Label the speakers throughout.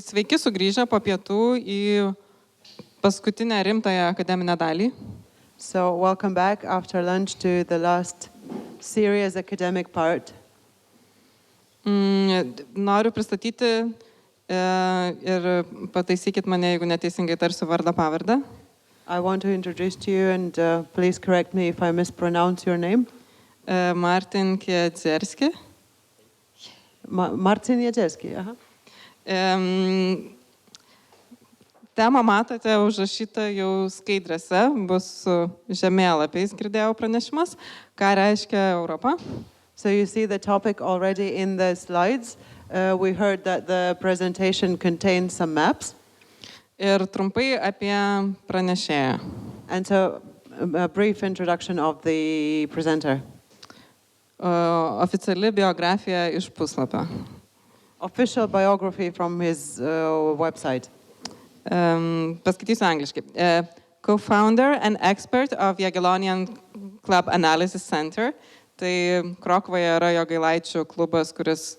Speaker 1: Sveiki sugrįžę po pietų į paskutinę rimtąją akademinę dalį.
Speaker 2: So welcome back after lunch to the last serious academic part.
Speaker 1: Noriu pristatyti ir pataisykit mane, jeigu neteisingai tarsiu vardą pavardę.
Speaker 2: I want to introduce to you and please correct me if I mispronounce your name.
Speaker 1: Marcin Kędzierski.
Speaker 2: Marcin Kędzierski, aha.
Speaker 1: Temą matote užrašytą jau skaidrėse, bus su žemėlapiais, girdėjau pranešimas, ką reiškia Europa.
Speaker 2: So you see the topic already in the slides. We heard that the presentation contains some maps.
Speaker 1: Ir trumpai apie pranešėją.
Speaker 2: And so a brief introduction of the presenter.
Speaker 1: Oficiali biografija iš puslapio.
Speaker 2: Official biography from his website.
Speaker 1: Paskaitysiu angliškai. Co-founder and expert of Jogilė Club Analysis Center. Tai Krokuvoje yra Jogailaičių klubas, kuris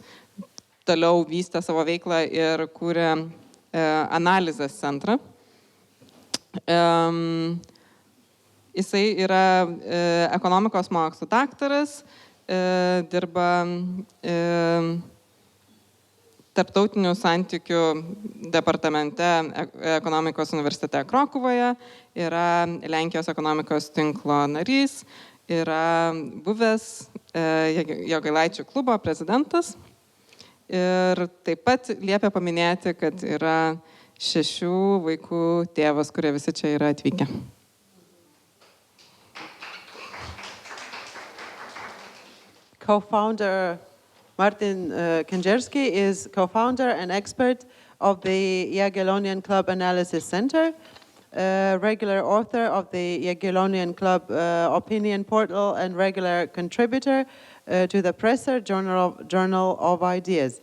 Speaker 1: toliau vystė savo veiklą ir kūrė analizės centrą. Jisai yra ekonomikos mokslų daktaras, dirba tarptautinių santykių departamente ekonomikos universitete Krokuvoje, yra Lenkijos ekonomikos tinklo narys, yra buvęs Jogailaičių klubo prezidentas ir taip pat liepia paminėti, kad yra 6 vaikų tėvas, kurie visi čia yra atvykę.
Speaker 2: Co-founder Marcin Kędzierski is co-founder and expert of the Jogilė Club Analysis Center, regular author of the Jogilė Club opinion portal and regular contributor to the Presser Journal of Ideas.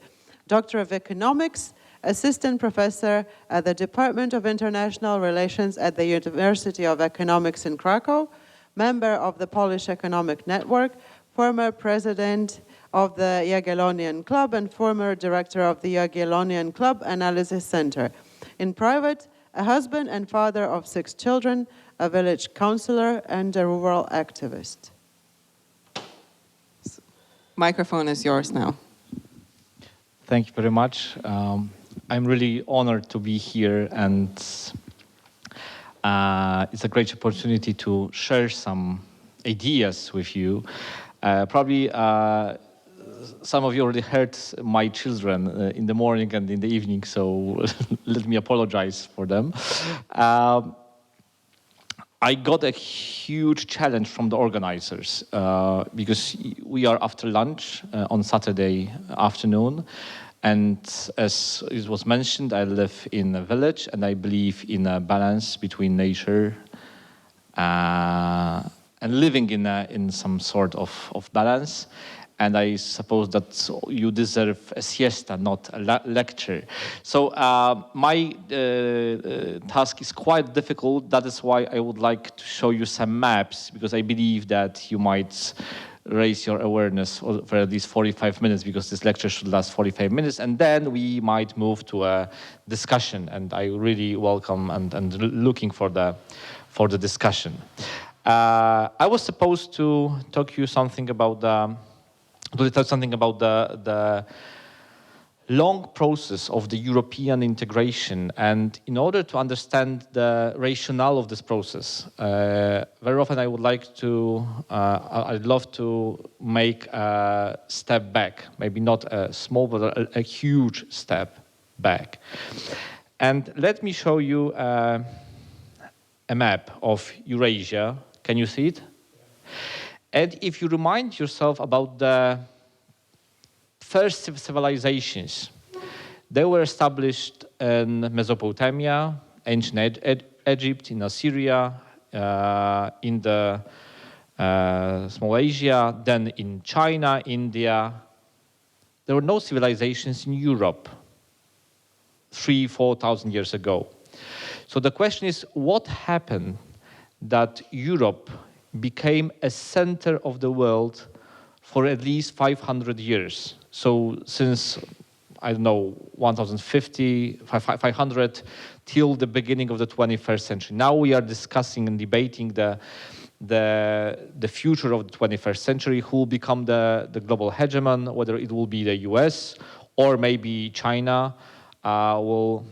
Speaker 2: Doctor of Economics, assistant professor at the Department of International Relations at the University of Economics in Krakow, member of the Polish Economic Network, former president of the Jogilė Club and former director of the Jogilė Club Analysis Center. In private, a husband and father of 6 children, a village councillor and a rural activist.
Speaker 1: Microphone is yours now.
Speaker 3: Thank you very much. I'm really honored to be here, and it's a great opportunity to share some ideas with you. Probably some of you already heard my children in the morning and in the evening, so let me apologize for them. I got a huge challenge from the organizers because we are after lunch on Saturday afternoon, and as it was mentioned, I live in a village and I believe in a balance between nature and living in some sort of balance. And I suppose that you deserve a siesta, not a lecture. So my task is quite difficult. That is why I would like to show you some maps, because I believe that you might raise your awareness for at least 45 minutes, because this lecture should last 45 minutes, and then we might move to a discussion. And I really welcome and looking for the discussion. I was supposed to talk to you something about the long process of the European integration, and in order to understand the rationale of this process, very often I would like to, I'd love to make a step back, maybe not a small, but a huge step back. And let me show you a map of Eurasia. Can you see it? And if you remind yourself about the first civilizations, they were established in Mesopotamia, ancient Egypt, in Assyria, in the Small Asia, then in China, India. There were no civilizations in Europe 3,000-4,000 years ago. So the question is, what happened that Europe became a center of the world for at least 500 years. So since I don't know, 1050, 500 till the beginning of the 21st century. Now we are discussing and debating the future of the 21st century, who will become the global hegemon, whether it will be the US or maybe China will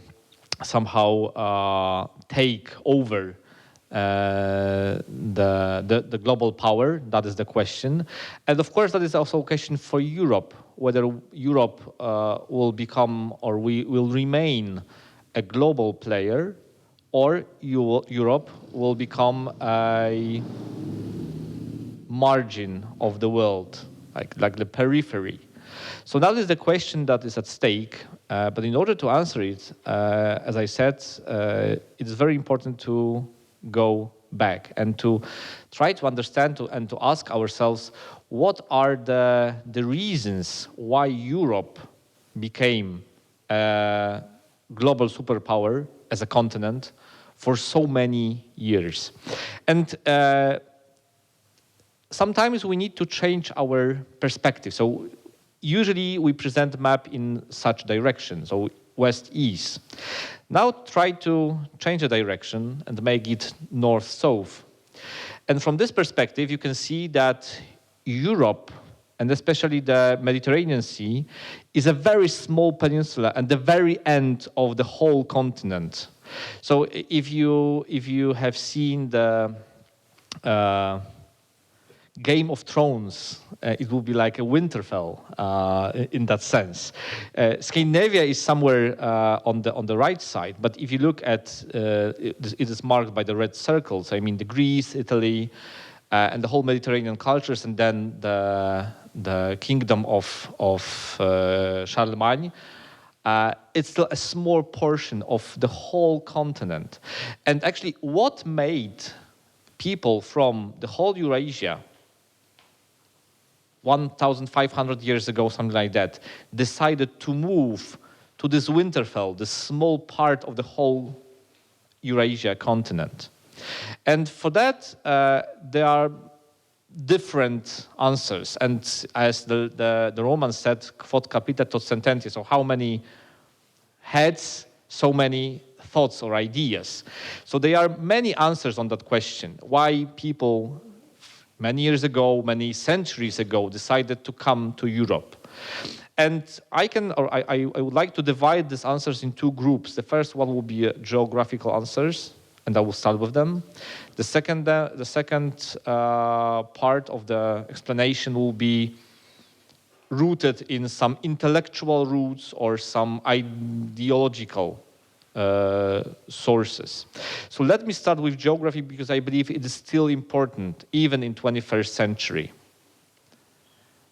Speaker 3: somehow take over the global power. That is the question. And of course, that is also a question for Europe, whether Europe will become or will remain a global player, or Europe will become a margin of the world, like the periphery. So that is the question that is at stake. But in order to answer it, as I said, it's very important to go back and to try to understand and to ask ourselves, what are the reasons why Europe became a global superpower as a continent for so many years. And sometimes we need to change our perspective. So usually we present the map in such direction, so west-east. Now try to change the direction and make it north-south. And from this perspective, you can see that Europe, and especially the Mediterranean Sea, is a very small peninsula and the very end of the whole continent. So if you have seen the Game of Thrones, it will be like a Winterfell in that sense. Scandinavia is somewhere on the right side, but if you look at it is marked by the red circles. I mean, the Greece, Italy, and the whole Mediterranean cultures, and then the kingdom of Charlemagne. It's still a small portion of the whole continent. And actually, what made people from the whole Eurasia 1,500 years ago, something like that, decided to move to this Winterfell, this small part of the whole Eurasia continent? And for that, there are different answers. And as the Romans said, quod capita tot sententia, so how many heads, so many thoughts or ideas. So there are many answers on that question, why people many years ago, many centuries ago, decided to come to Europe. And I would like to divide these answers in two groups. The first one will be geographical answers, and I will start with them. The second part of the explanation will be rooted in some intellectual roots or some ideological sources. So let me start with geography, because I believe it is still important, even in 21st century.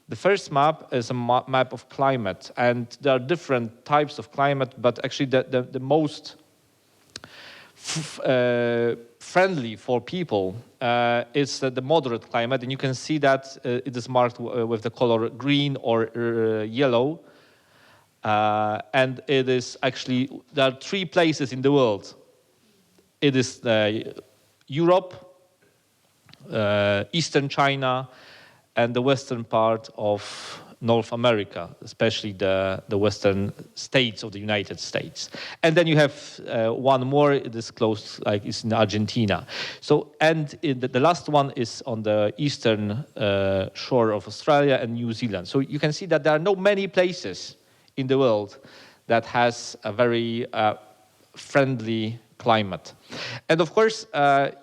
Speaker 3: The first map is a map of climate, and there are different types of climate, but actually the most friendly for people is the moderate climate, and you can see that it is marked with the color green or yellow. And it is actually, there are three places in the world. It is Europe, Eastern China, and the western part of North America, especially the western states of the United States. And then you have one more, it is close, like it's in Argentina. So, and the last one is on the eastern shore of Australia and New Zealand. So you can see that there are not many places in the world that has a very friendly climate. And of course,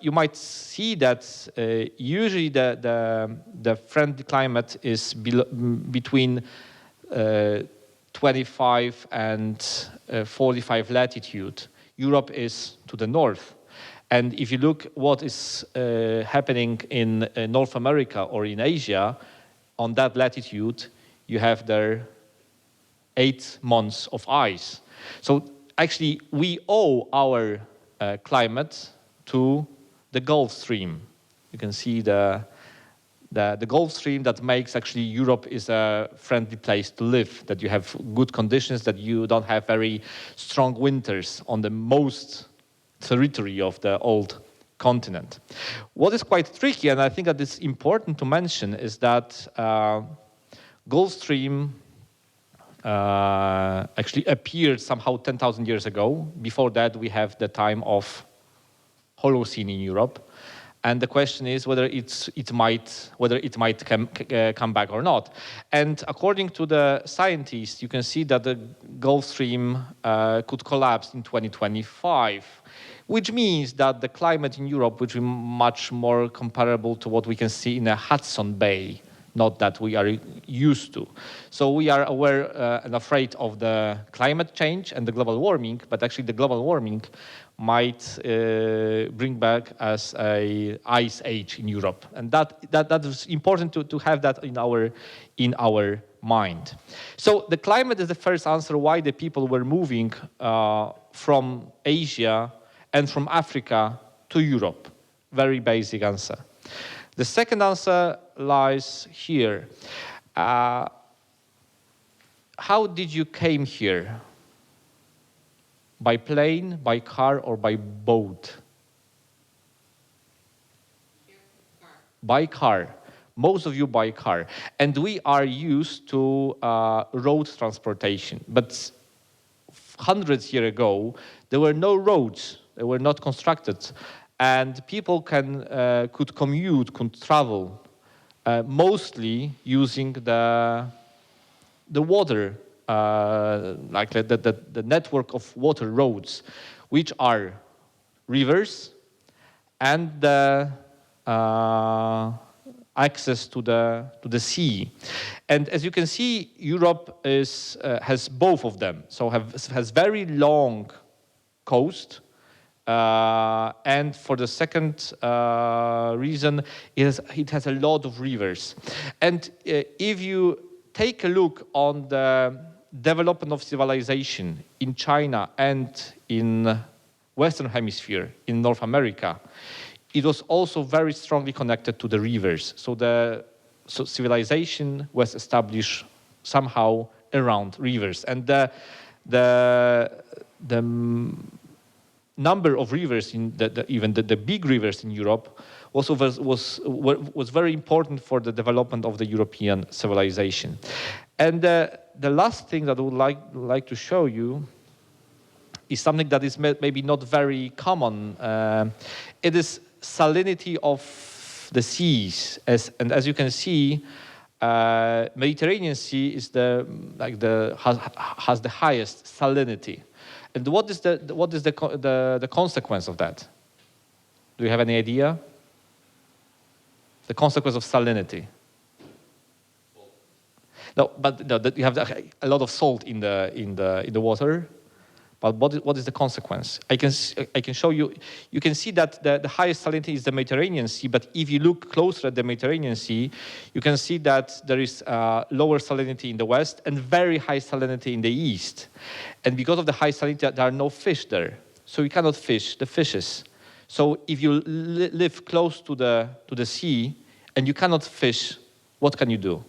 Speaker 3: you might see that usually the friendly climate is between 25 and 45 latitude. Europe is to the north. And if you look what is happening in North America or in Asia, on that latitude, you have there 8 months of ice. So actually, we owe our climate to the Gulf Stream. You can see the Gulf Stream that makes actually Europe is a friendly place to live, that you have good conditions, that you don't have very strong winters on the most territory of the old continent. What is quite tricky, and I think that it's important to mention, is that Gulf Stream actually appeared somehow 10,000 years ago. Before that, we have the time of Holocene in Europe. And the question is whether it might come back or not. And according to the scientists, you can see that the Gulf Stream could collapse in 2025, which means that the climate in Europe would be much more comparable to what we can see in a Hudson Bay, not that we are used to. So we are aware and afraid of the climate change and the global warming, but actually the global warming might bring back as a ice age in Europe. And that is important to have that in our mind. So the climate is the first answer why the people were moving from Asia and from Africa to Europe. Very basic answer. The second answer lies here. How did you came here? By plane, by car, or by boat? By car. Most of you by car. And we are used to road transportation. But hundreds of years ago, there were no roads. They were not constructed. And people could commute, could travel, mostly using the water, like the network of water roads, which are rivers and the access to the sea. And as you can see, Europe has both of them. So has very long coast. And for the second reason, it has a lot of rivers. And if you take a look on the development of civilization in China and in Western Hemisphere, in North America, it was also very strongly connected to the rivers. So civilization was established somehow around rivers. And the number of rivers, even the big rivers in Europe, also was very important for the development of the European civilization. And the last thing that I would like to show you is something that is maybe not very common. It is salinity of the seas, as you can see, Mediterranean Sea is has the highest salinity. And what is the consequence of that? Do you have any idea? The consequence of salinity. No, but no, that you have a lot of salt in the water. But what is the consequence? I can show you. You can see that the highest salinity is the Mediterranean Sea. But if you look closer at the Mediterranean Sea, you can see that there is lower salinity in the west and very high salinity in the east. And because of the high salinity, there are no fish there, so you cannot fish the fishes. So if you live close to the sea and you cannot fish, what can you do?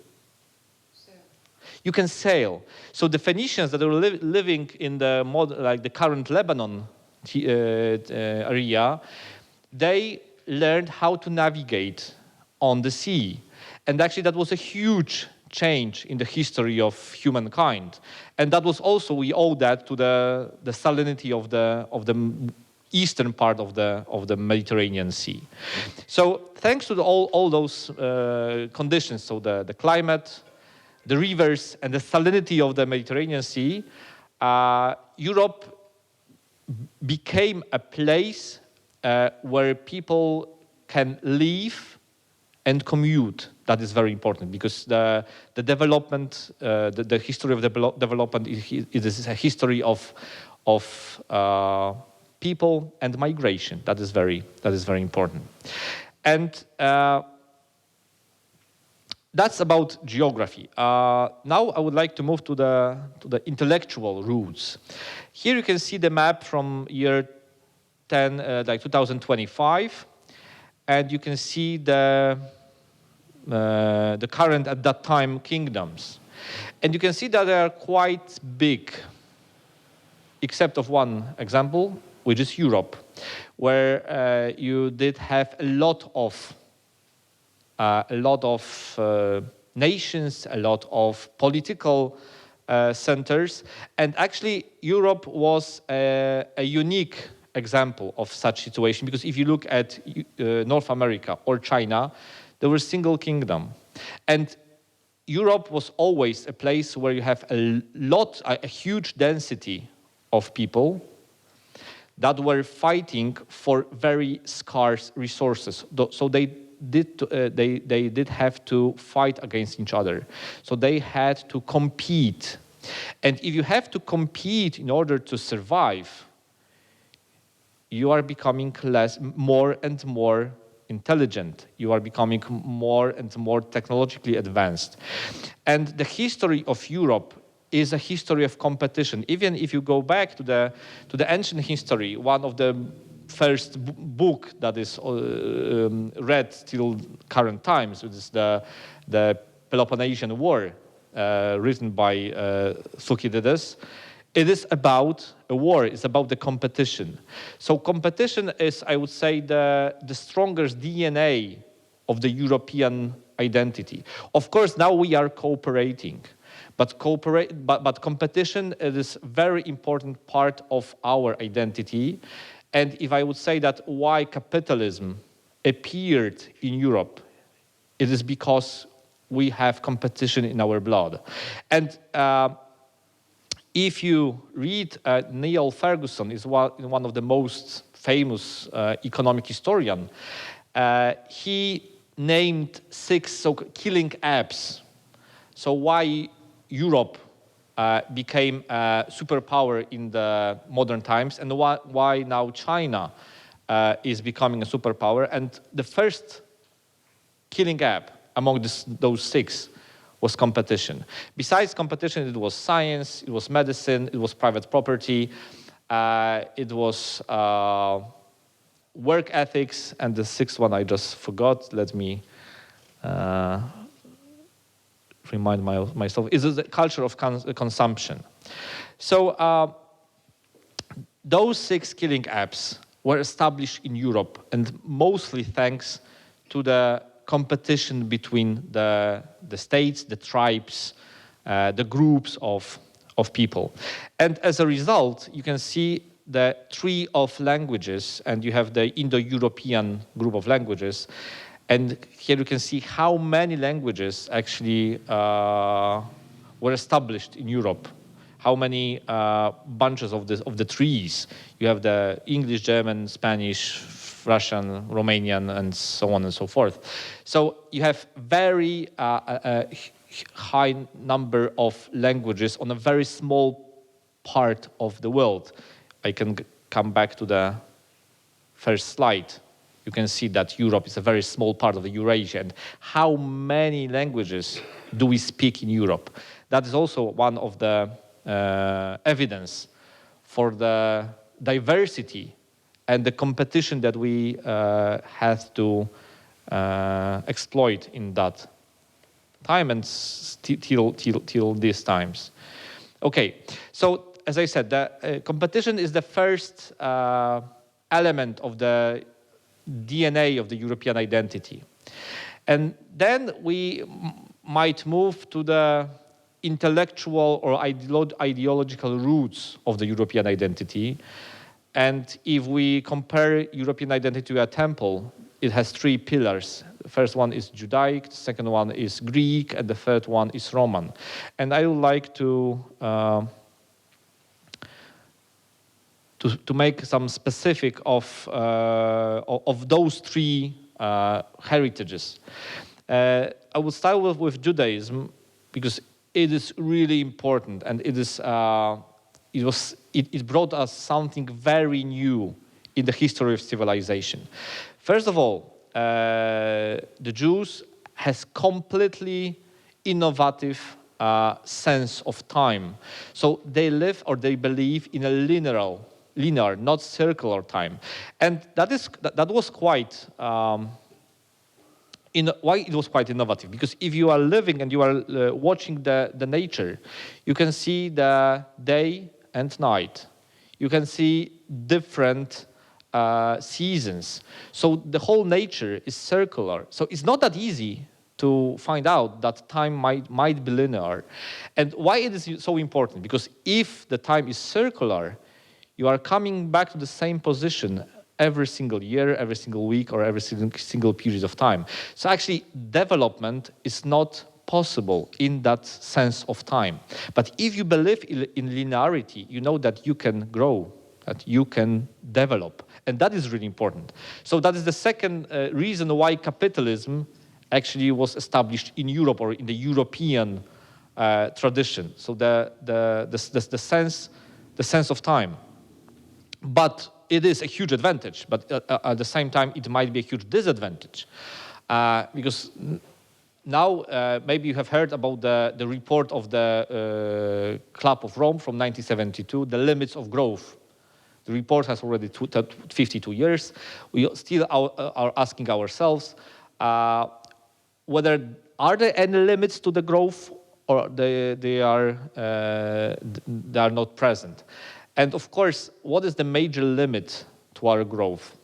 Speaker 3: You can sail. So the Phoenicians that were living in the current Lebanon area, they learned how to navigate on the sea. And actually that was a huge change in the history of humankind. And that was also, we owe that to the salinity of the eastern part of the Mediterranean Sea. So thanks to all those conditions, so the climate, the rivers, and the salinity of the Mediterranean Sea, Europe became a place where people can live and commute. That is very important because the development, the history of development is a history of people and migration. That is very important. And that's about geography. Now I would like to move to the intellectual roots. Here you can see the map from year 2025, and you can see the current at that time kingdoms, and you can see that they are quite big, except of one example, which is Europe, where you did have a lot of nations, a lot of political centers. And actually, Europe was a unique example of such situation, because if you look at North America or China, they were a single kingdom. And Europe was always a place where you have a huge density of people that were fighting for very scarce resources. So they did have to fight against each other. So they had to compete. And if you have to compete in order to survive, you are becoming more and more intelligent. You are becoming more and more technologically advanced. And the history of Europe is a history of competition. Even if you go back to the ancient history, one of the first book that is read till current times, which is the Peloponnesian War, written by Thucydides. It is about a war. It's about the competition. So competition is, I would say, the strongest DNA of the European identity. Of course, now we are cooperating, but competition is a very important part of our identity. And if I would say that why capitalism appeared in Europe, it is because we have competition in our blood. And if you read Niall Ferguson, is one of the most famous economic historian, he named 6 killing apps. So why Europe became a superpower in the modern times, and why now China is becoming a superpower. And the first killing app among those 6 was competition. Besides competition, it was science, it was medicine, it was private property, it was work ethics, and the 6th one I just forgot. Let me remind myself. It is the culture of consumption. So those 6 killing apps were established in Europe, and mostly thanks to the competition between the states, the tribes, the groups of people. And as a result, you can see the tree of languages, and you have the Indo-European group of languages. And here you can see how many languages actually were established in Europe. How many bunches of the trees. You have the English, German, Spanish, Russian, Romanian, and so on and so forth. So you have very high number of languages on a very small part of the world. I can come back to the first slide. You can see that Europe is a very small part of the Eurasia. And how many languages do we speak in Europe? That is also one of the evidence for the diversity and the competition that we have to exploit in that time and till these times. Okay, so as I said, the competition is the first element of the DNA of the European identity. And then we might move to the intellectual or ideological roots of the European identity. And if we compare European identity to a temple, it has 3 pillars. The first one is Judaic, the second one is Greek, and the third one is Roman. And I would like to make some specific of those 3 heritages. I will start with Judaism because it is really important, and it brought us something very new in the history of civilization. First of all, the Jews has completely innovative sense of time. So they live or they believe in a linear, not circular time, and that was quite. Why it was quite innovative? Because if you are living and you are watching the nature, you can see the day and night. You can see different seasons. So the whole nature is circular. So it's not that easy to find out that time might be linear. And why it is so important? Because if the time is circular, you are coming back to the same position every single year, every single week, or every single period of time. So actually, development is not possible in that sense of time. But if you believe in linearity, you know that you can grow, that you can develop. And that is really important. So that is the second reason why capitalism actually was established in Europe or in the European tradition. So the sense of time. But it is a huge advantage, but at the same time, it might be a huge disadvantage. Because now, maybe you have heard about the report of the Club of Rome from 1972, the limits of growth. The report has already 52 years. We still are asking ourselves whether are there any limits to the growth or they are not present. And of course, what is the major limit to our growth?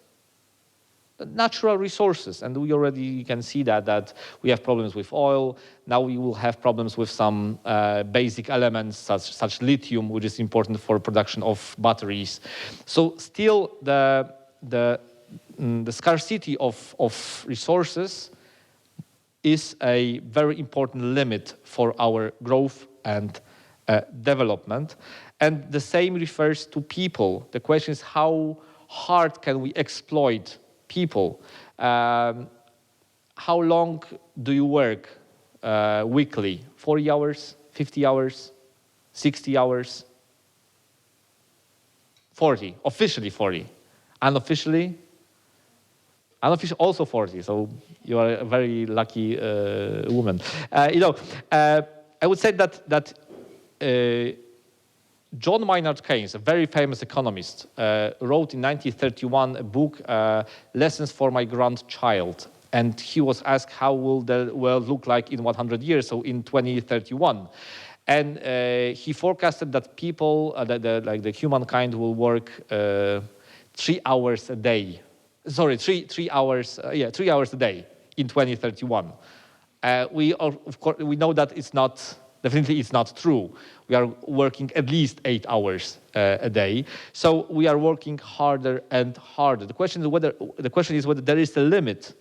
Speaker 3: Natural resources, and we already can see that we have problems with oil. Now we will have problems with some basic elements such lithium, which is important for production of batteries. So still the scarcity of resources is a very important limit for our growth and development. And the same refers to people. The question is, how hard can we exploit people? How long do you work weekly? 40 hours, 50 hours, 60 hours? 40, officially 40. Unofficially also 40, so you are a very lucky woman. I would say that John Maynard Keynes, a very famous economist, wrote in 1931 a book, Lessons for My Grandchild. And he was asked, how will the world look like in 100 years, so in 2031? And he forecasted that people, the humankind will work 3 hours a day. Sorry, 3 hours, 3 hours a day in 2031. Of course, we know that definitely it's not true. We are working at least 8 hours a day. So we are working harder and harder. The question is whether there is a limit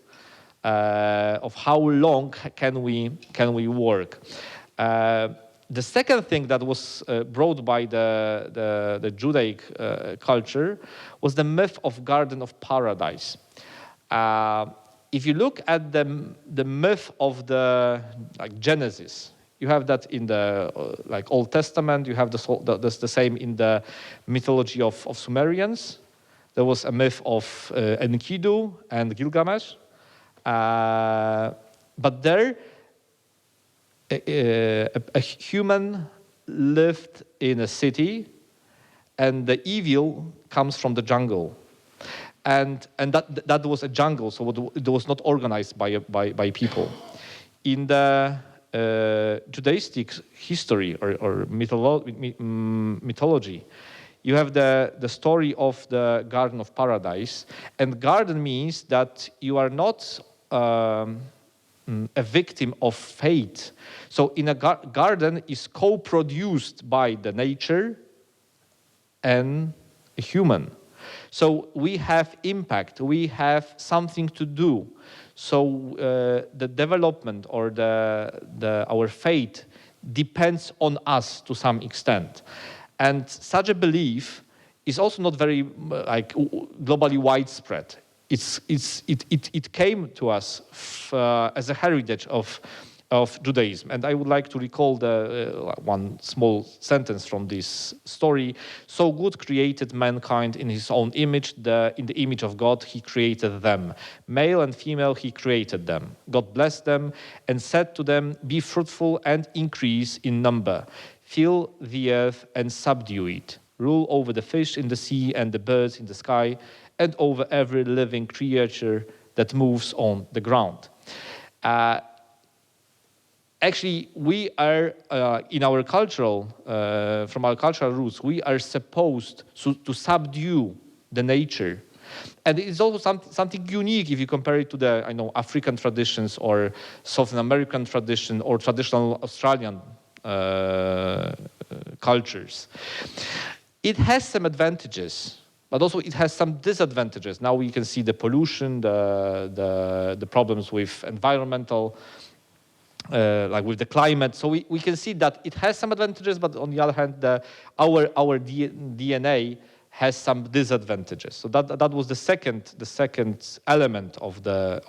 Speaker 3: of how long can we work. The second thing that was brought by the Judaic culture was the myth of Garden of Paradise. If you look at the myth of the Genesis, you have that in the Old Testament. You have the same in the mythology of Sumerians. There was a myth of Enkidu and Gilgamesh. But there, a human lived in a city, and the evil comes from the jungle. And that was a jungle, so it was not organized by people. In the Judaistic history or mythology, you have the story of the Garden of Paradise. And garden means that you are not a victim of fate. So in a garden is co-produced by the nature and a human. So we have impact, we have something to do. So the development or our fate depends on us to some extent. And such a belief is also not very globally widespread. It came to us as a heritage of Judaism. And I would like to recall one small sentence from this story. So God created mankind in his own image. In the image of God, he created them. Male and female, he created them. God blessed them and said to them, be fruitful and increase in number. Fill the earth and subdue it. Rule over the fish in the sea and the birds in the sky, and over every living creature that moves on the ground. Actually, we are, in our from our cultural roots, we are supposed to subdue the nature. And it's also something unique if you compare it to the, African traditions or Southern American tradition or traditional Australian cultures. It has some advantages, but also it has some disadvantages. Now we can see the pollution, the problems with environmental, like with the climate. So we can see that it has some advantages, but on the other hand, our DNA has some disadvantages. So that was the second element of the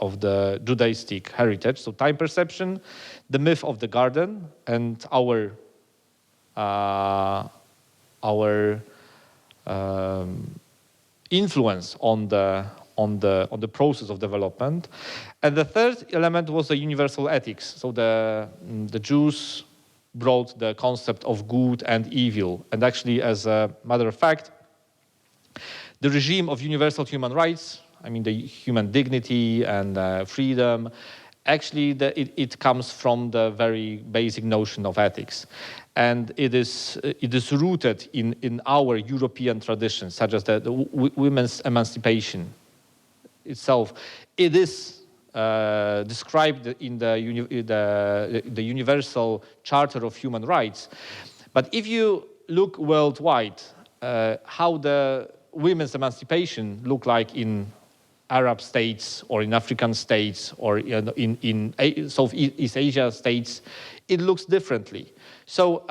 Speaker 3: Judaistic heritage. So time perception, the myth of the garden, and our influence on the process of development. And the third element was the universal ethics. So the Jews brought the concept of good and evil. And actually, as a matter of fact, the regime of universal human rights, the human dignity and freedom, actually it comes from the very basic notion of ethics. And it is rooted in our European traditions, such as the women's emancipation itself. It is described in the Universal Charter of Human Rights. But if you look worldwide, how the women's emancipation look like in Arab states or in African states or in Southeast Asia states, it looks differently. So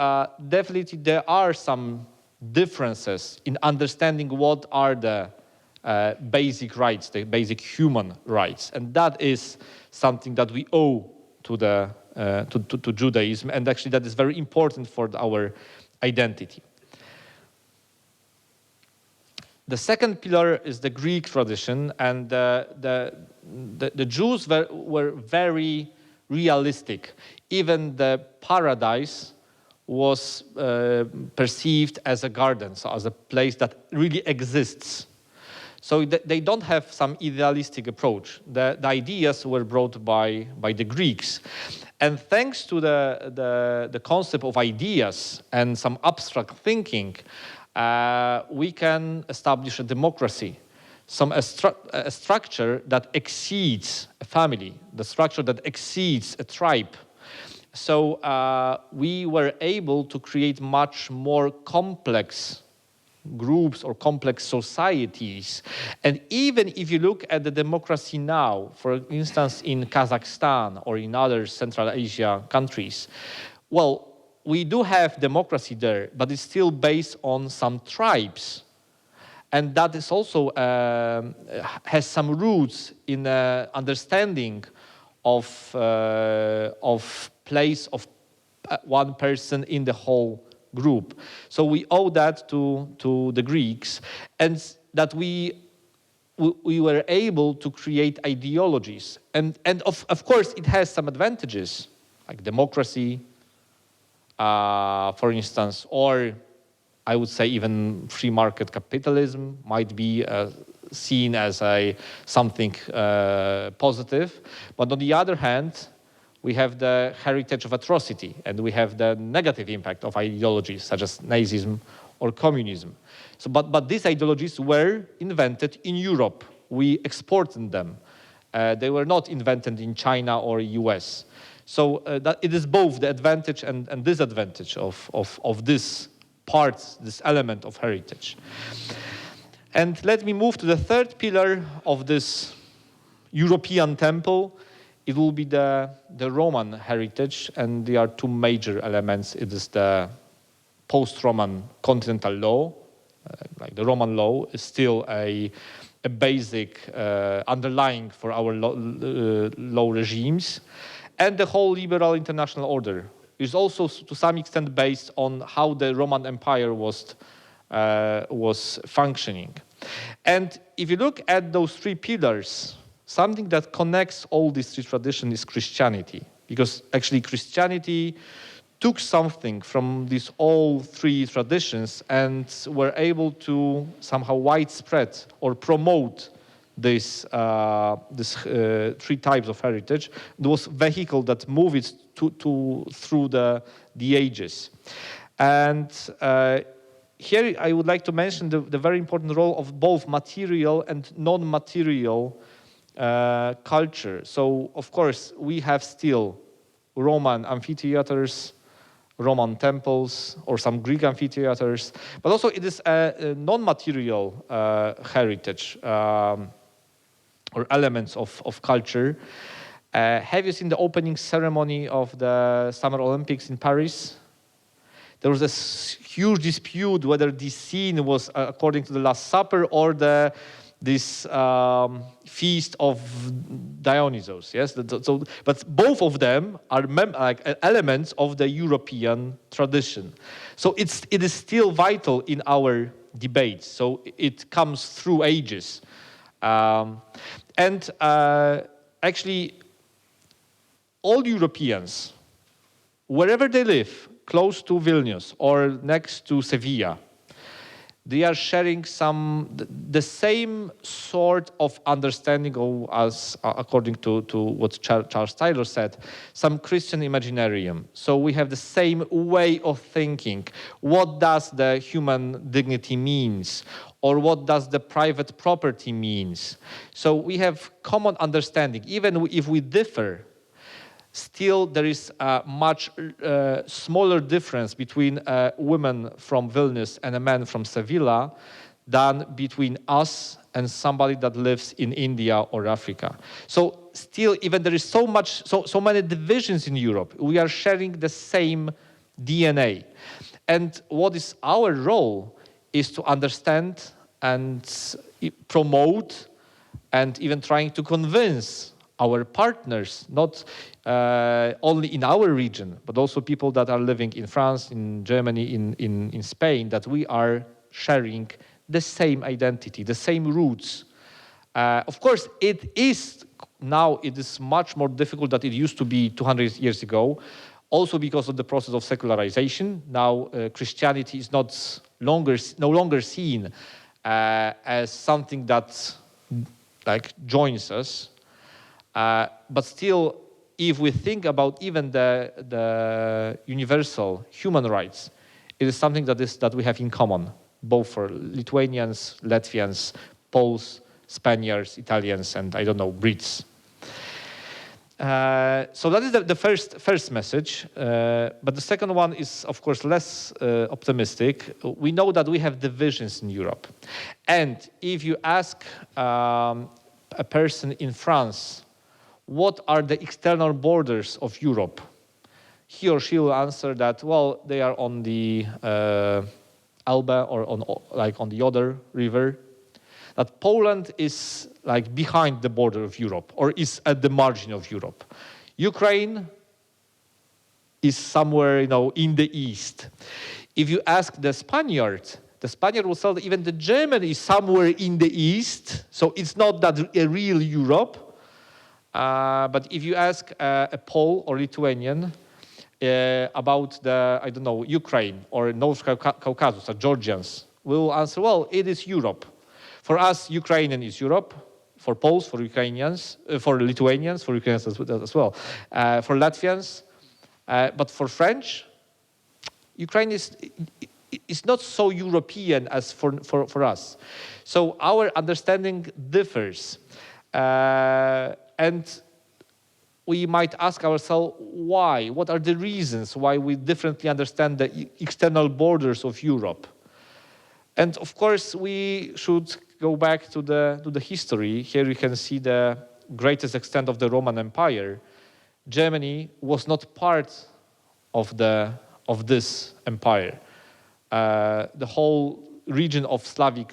Speaker 3: definitely there are some differences in understanding what are the basic rights, the basic human rights. And that is something that we owe to Judaism, and actually that is very important for our identity. The second pillar is the Greek tradition, and the Jews were very realistic. Even the paradise was perceived as a garden, so as a place that really exists. So they don't have some idealistic approach. The ideas were brought by the Greeks. And thanks to the concept of ideas and some abstract thinking, we can establish a democracy, a structure that exceeds a family, the structure that exceeds a tribe. So we were able to create much more complex groups or complex societies. And even if you look at the democracy now, for instance, in Kazakhstan or in other Central Asia countries, well, we do have democracy there, but it's still based on some tribes. And that is also has some roots in understanding of place of one person in the whole group. So we owe that to the Greeks, and that we were able to create ideologies. And of course, it has some advantages, like democracy, for instance, or I would say even free market capitalism might be seen as something positive. But on the other hand, we have the heritage of atrocity, and we have the negative impact of ideologies such as Nazism or communism. So, but these ideologies were invented in Europe. We exported them. They were not invented in China or US. So that it is both the advantage and disadvantage of this part, this element of heritage. And let me move to the third pillar of this European temple. It will be the Roman heritage, and there are two major elements. It is the post-Roman continental law, like the Roman law is still a basic underlying for our law regimes, and the whole liberal international order is also to some extent based on how the Roman Empire was functioning. And if you look at those three pillars, something that connects all these three traditions is Christianity, because actually Christianity took something from these all three traditions and were able to somehow widespread or promote this three types of heritage. It was a vehicle that moved it through the ages. And here I would like to mention the very important role of both material and non-material culture. So, of course, we have still Roman amphitheaters, Roman temples, or some Greek amphitheaters, but also it is a non-material heritage or elements of culture. Have you seen the opening ceremony of the Summer Olympics in Paris? There was a huge dispute whether this scene was according to the Last Supper or this feast of Dionysos. Yes, so but both of them are like elements of the European tradition. So it is still vital in our debates. So it comes through ages, and actually, all Europeans, wherever they live, close to Vilnius or next to Sevilla, they are sharing the same sort of understanding of, as according to what Charles Taylor said, some Christian imaginarium. So we have the same way of thinking. What does the human dignity means? Or what does the private property means? So we have common understanding. Even if we differ, still there is a much smaller difference between a woman from Vilnius and a man from Sevilla than between us and somebody that lives in India or Africa. So still, even there is so many divisions in Europe, we are sharing the same DNA. And what is our role is to understand and promote and even trying to convince our partners, not only in our region, but also people that are living in France, in Germany, in Spain, that we are sharing the same identity, the same roots. Of course, it is much more difficult than it used to be 200 years ago, also because of the process of secularization. Now, Christianity is no longer seen as something that like joins us. But still, if we think about even the universal human rights, it is something that we have in common, both for Lithuanians, Latvians, Poles, Spaniards, Italians, and I don't know, Brits. So that is the first message. But the second one is, of course, less optimistic. We know that we have divisions in Europe. And if you ask a person in France, what are the external borders of Europe? He or she will answer that, well, they are on the Elbe or on the Oder River. That Poland is like behind the border of Europe or is at the margin of Europe. Ukraine is somewhere, in the east. If you ask the Spaniard will say that even the German is somewhere in the east, so it's not that a real Europe. But if you ask a Pole or Lithuanian about Ukraine or North Caucasus or Georgians, we will answer, well, it is Europe. For us, Ukrainian is Europe. For Poles, for Ukrainians, for Lithuanians, for Ukrainians as well. For Latvians, but for French, Ukraine is not so European as for us. So our understanding differs. And we might ask ourselves why? What are the reasons why we differently understand the external borders of Europe? And of course, we should go back to the history. Here you can see the greatest extent of the Roman Empire. Germany was not part of this empire. The whole region of Slavic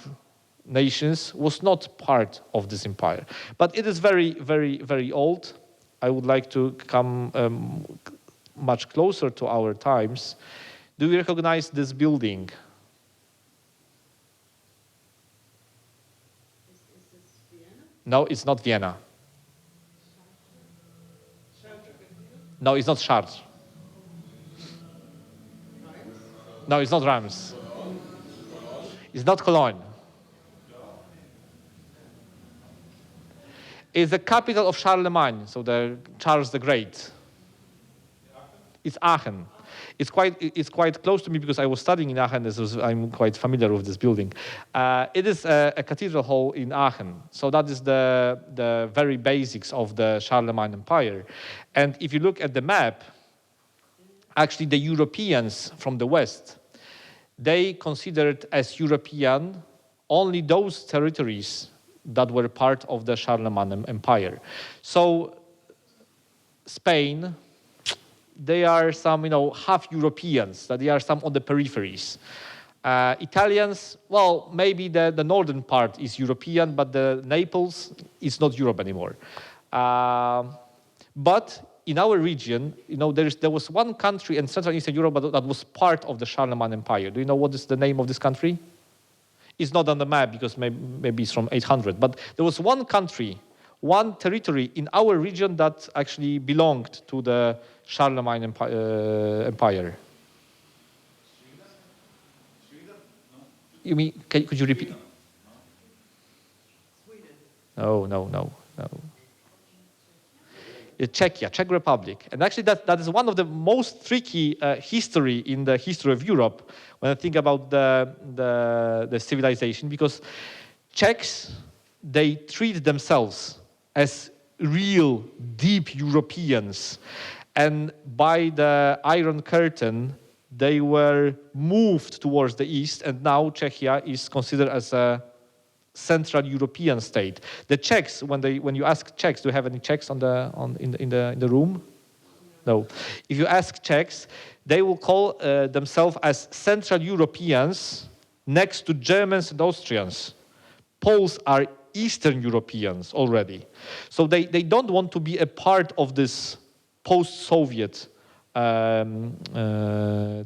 Speaker 3: nations was not part of this empire. But it is very, very, very old. I would like to come much closer to our times. Do you recognize this building?
Speaker 2: Is this Vienna?
Speaker 3: No, it's not Vienna. No, it's not Chartres. No, it's not Reims. It's not Cologne. It's the capital of Charlemagne, so the Charles the Great. It's Aachen. It's quite close to me because I was studying in Aachen. I'm quite familiar with this building. It is a cathedral hall in Aachen. So that is the very basics of the Charlemagne Empire. And if you look at the map, actually the Europeans from the West, they considered as European only those territories that were part of the Charlemagne Empire. So Spain, they are some, half Europeans, that they are some on the peripheries. Italians, well, maybe the northern part is European, but the Naples is not Europe anymore. But in our region, there was one country in Central and Eastern Europe that was part of the Charlemagne Empire. Do you know what is the name of this country? It's not on the map because maybe it's from 800. But there was one country, one territory in our region that actually belonged to the Charlemagne Empire. You mean, could you repeat? No. Czechia, Czech Republic. And actually that is one of the most tricky history in the history of Europe when I think about the civilization, because Czechs, they treat themselves as real deep Europeans. And by the Iron Curtain, they were moved towards the east, and now Czechia is considered as a Central European state. The Czechs, when you ask Czechs, do you have any Czechs in the room? No. If you ask Czechs, they will call themselves as Central Europeans next to Germans and Austrians. Poles are Eastern Europeans already. So they don't want to be a part of this post-Soviet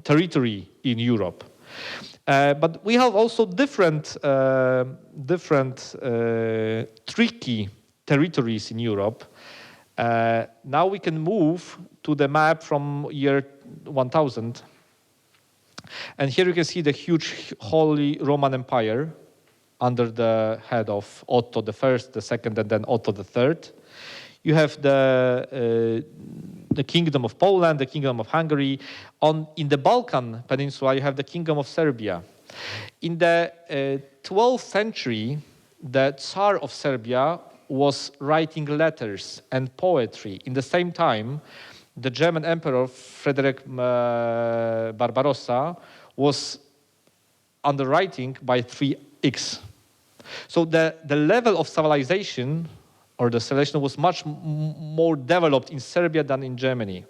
Speaker 3: territory in Europe. But we have also different tricky territories in Europe. Now we can move to the map from year 1000. And here you can see the huge Holy Roman Empire under the head of Otto I, the second, and then Otto III. You have the Kingdom of Poland, the Kingdom of Hungary. In the Balkan Peninsula, you have the Kingdom of Serbia. In the 12th century, the Tsar of Serbia was writing letters and poetry. In the same time, the German Emperor Frederick Barbarossa was underwriting by 3x. So the level of civilization, or the civilization, was much more developed in Serbia than in Germany.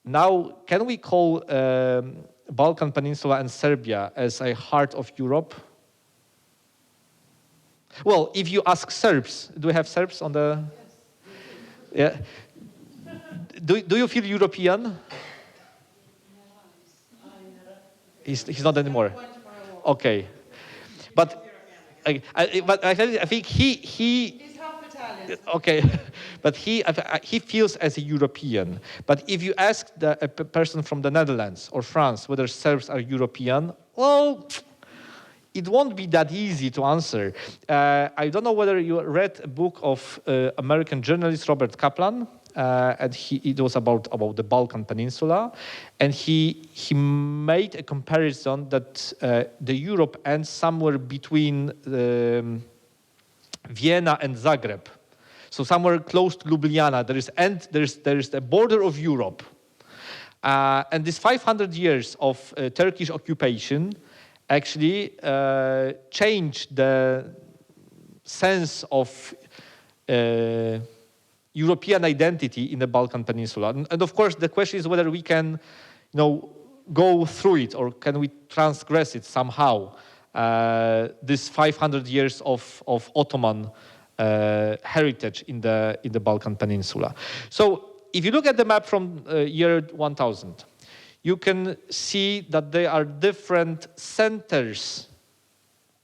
Speaker 3: Now, can we call Balkan Peninsula and Serbia as a heart of Europe? Well, if you ask Serbs, do we have Serbs on the? Yes. Yeah. Do you feel European? He's not anymore. Okay, but I think he. He's half Italian. Okay, but he feels as a European. But if you ask a person from the Netherlands or France whether Serbs are European, well, it won't be that easy to answer. I don't know whether you read a book of American journalist Robert Kaplan, and it was about the Balkan Peninsula, and he made a comparison that the Europe ends somewhere between Vienna and Zagreb, so somewhere close to Ljubljana. There is the border of Europe, and this 500 years of Turkish occupation actually changed the sense of European identity in the Balkan Peninsula. And of course, the question is whether we can, go through it, or can we transgress it somehow, this 500 years of Ottoman heritage in the Balkan Peninsula. So if you look at the map from year 1000, you can see that there are different centers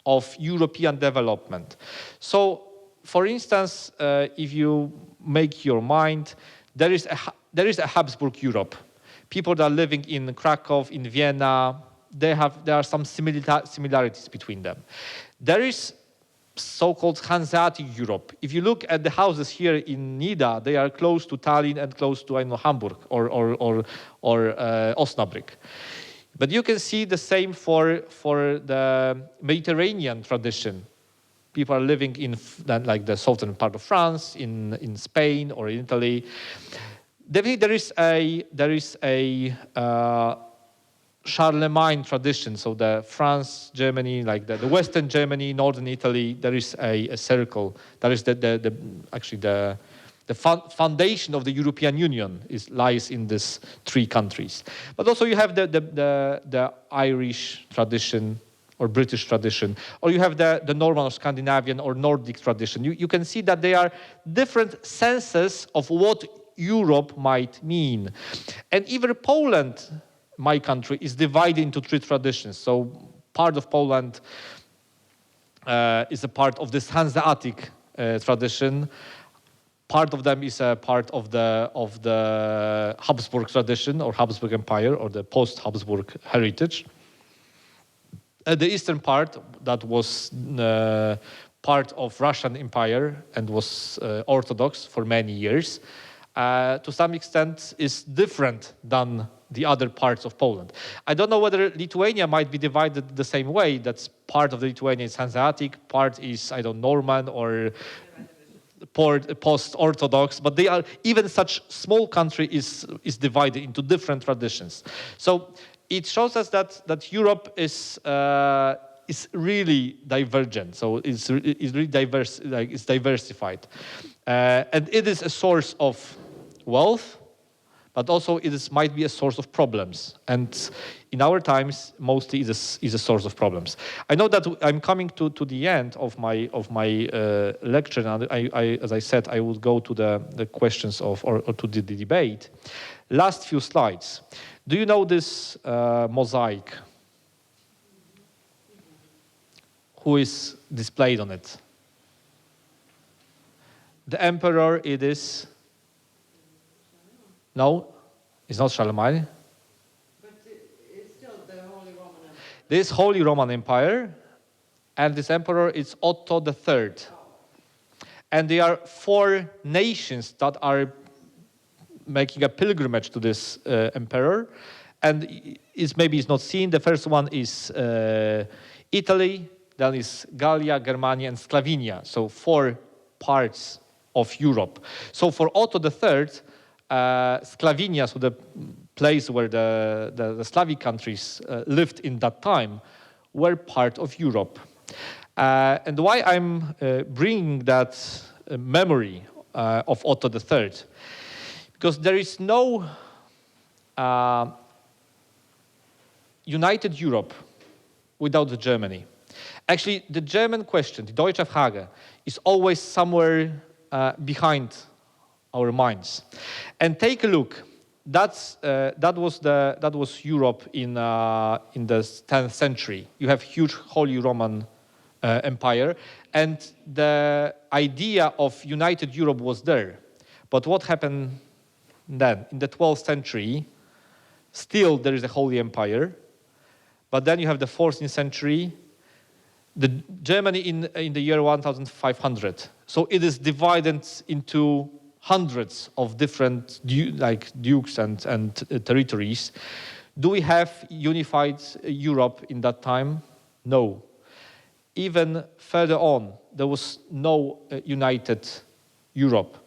Speaker 3: of European development. So, for instance, if you make your mind, there is a Habsburg Europe. People that are living in Krakow, in Vienna, there are some similarities between them. There is so-called Hanseatic Europe. If you look at the houses here in Nida, they are close to Tallinn and close to, I know, Hamburg or Osnabrück. But you can see the same for the Mediterranean tradition. People are living in like the southern part of France, in Spain or in Italy. Definitely there is a Charlemagne tradition. So the France, Germany, like the Western Germany, Northern Italy, there is a circle. That is actually the foundation of the European Union lies in these three countries. But also you have the Irish tradition or British tradition, or you have the Norman or Scandinavian or Nordic tradition. You can see that there are different senses of what Europe might mean. And even Poland, my country, is divided into three traditions. So part of Poland is a part of this Hanseatic tradition. Part of them is a part of the Habsburg tradition or Habsburg Empire or the post-Habsburg heritage. The eastern part, that was part of Russian Empire and was Orthodox for many years, to some extent is different than the other parts of Poland. I don't know whether Lithuania might be divided the same way. That's part of the Lithuania is Hanseatic, part is, I don't know, Norman or post-Orthodox, but they are, even such small country is divided into different traditions. So it shows us that Europe is really divergent. So it's really diverse, like it's diversified, and it is a source of wealth, but also might be a source of problems. And in our times, mostly is a source of problems. I know that I'm coming to the end of my lecture, and as I said, I will go to the questions or to the debate. Last few slides. Do you know this mosaic? Who is displayed on it? The emperor, it is... No, it's not Charlemagne.
Speaker 2: But it's still the Holy Roman Empire.
Speaker 3: This Holy Roman Empire, and this emperor is Otto III. And there are 4 nations that are making a pilgrimage to this emperor, and maybe it's not seen. The first one is Italy, then is Gallia, Germania, and Sclavinia. So 4 parts of Europe. So for Otto III, Sclavinia, so the place where the Slavic countries lived in that time, were part of Europe. And why I'm bringing that memory of Otto III? Because there is no united Europe without Germany. Actually, the German question, the Deutsche Frage, is always somewhere behind our minds. And take a look. That was Europe in the 10th century. You have huge Holy Roman Empire, and the idea of united Europe was there. But what happened then? In the 12th century, still there is a Holy Empire, but then you have the 14th century, the Germany in the year 1500. So it is divided into hundreds of different dukes and territories. Do we have unified Europe in that time? No. Even further on, there was no united Europe.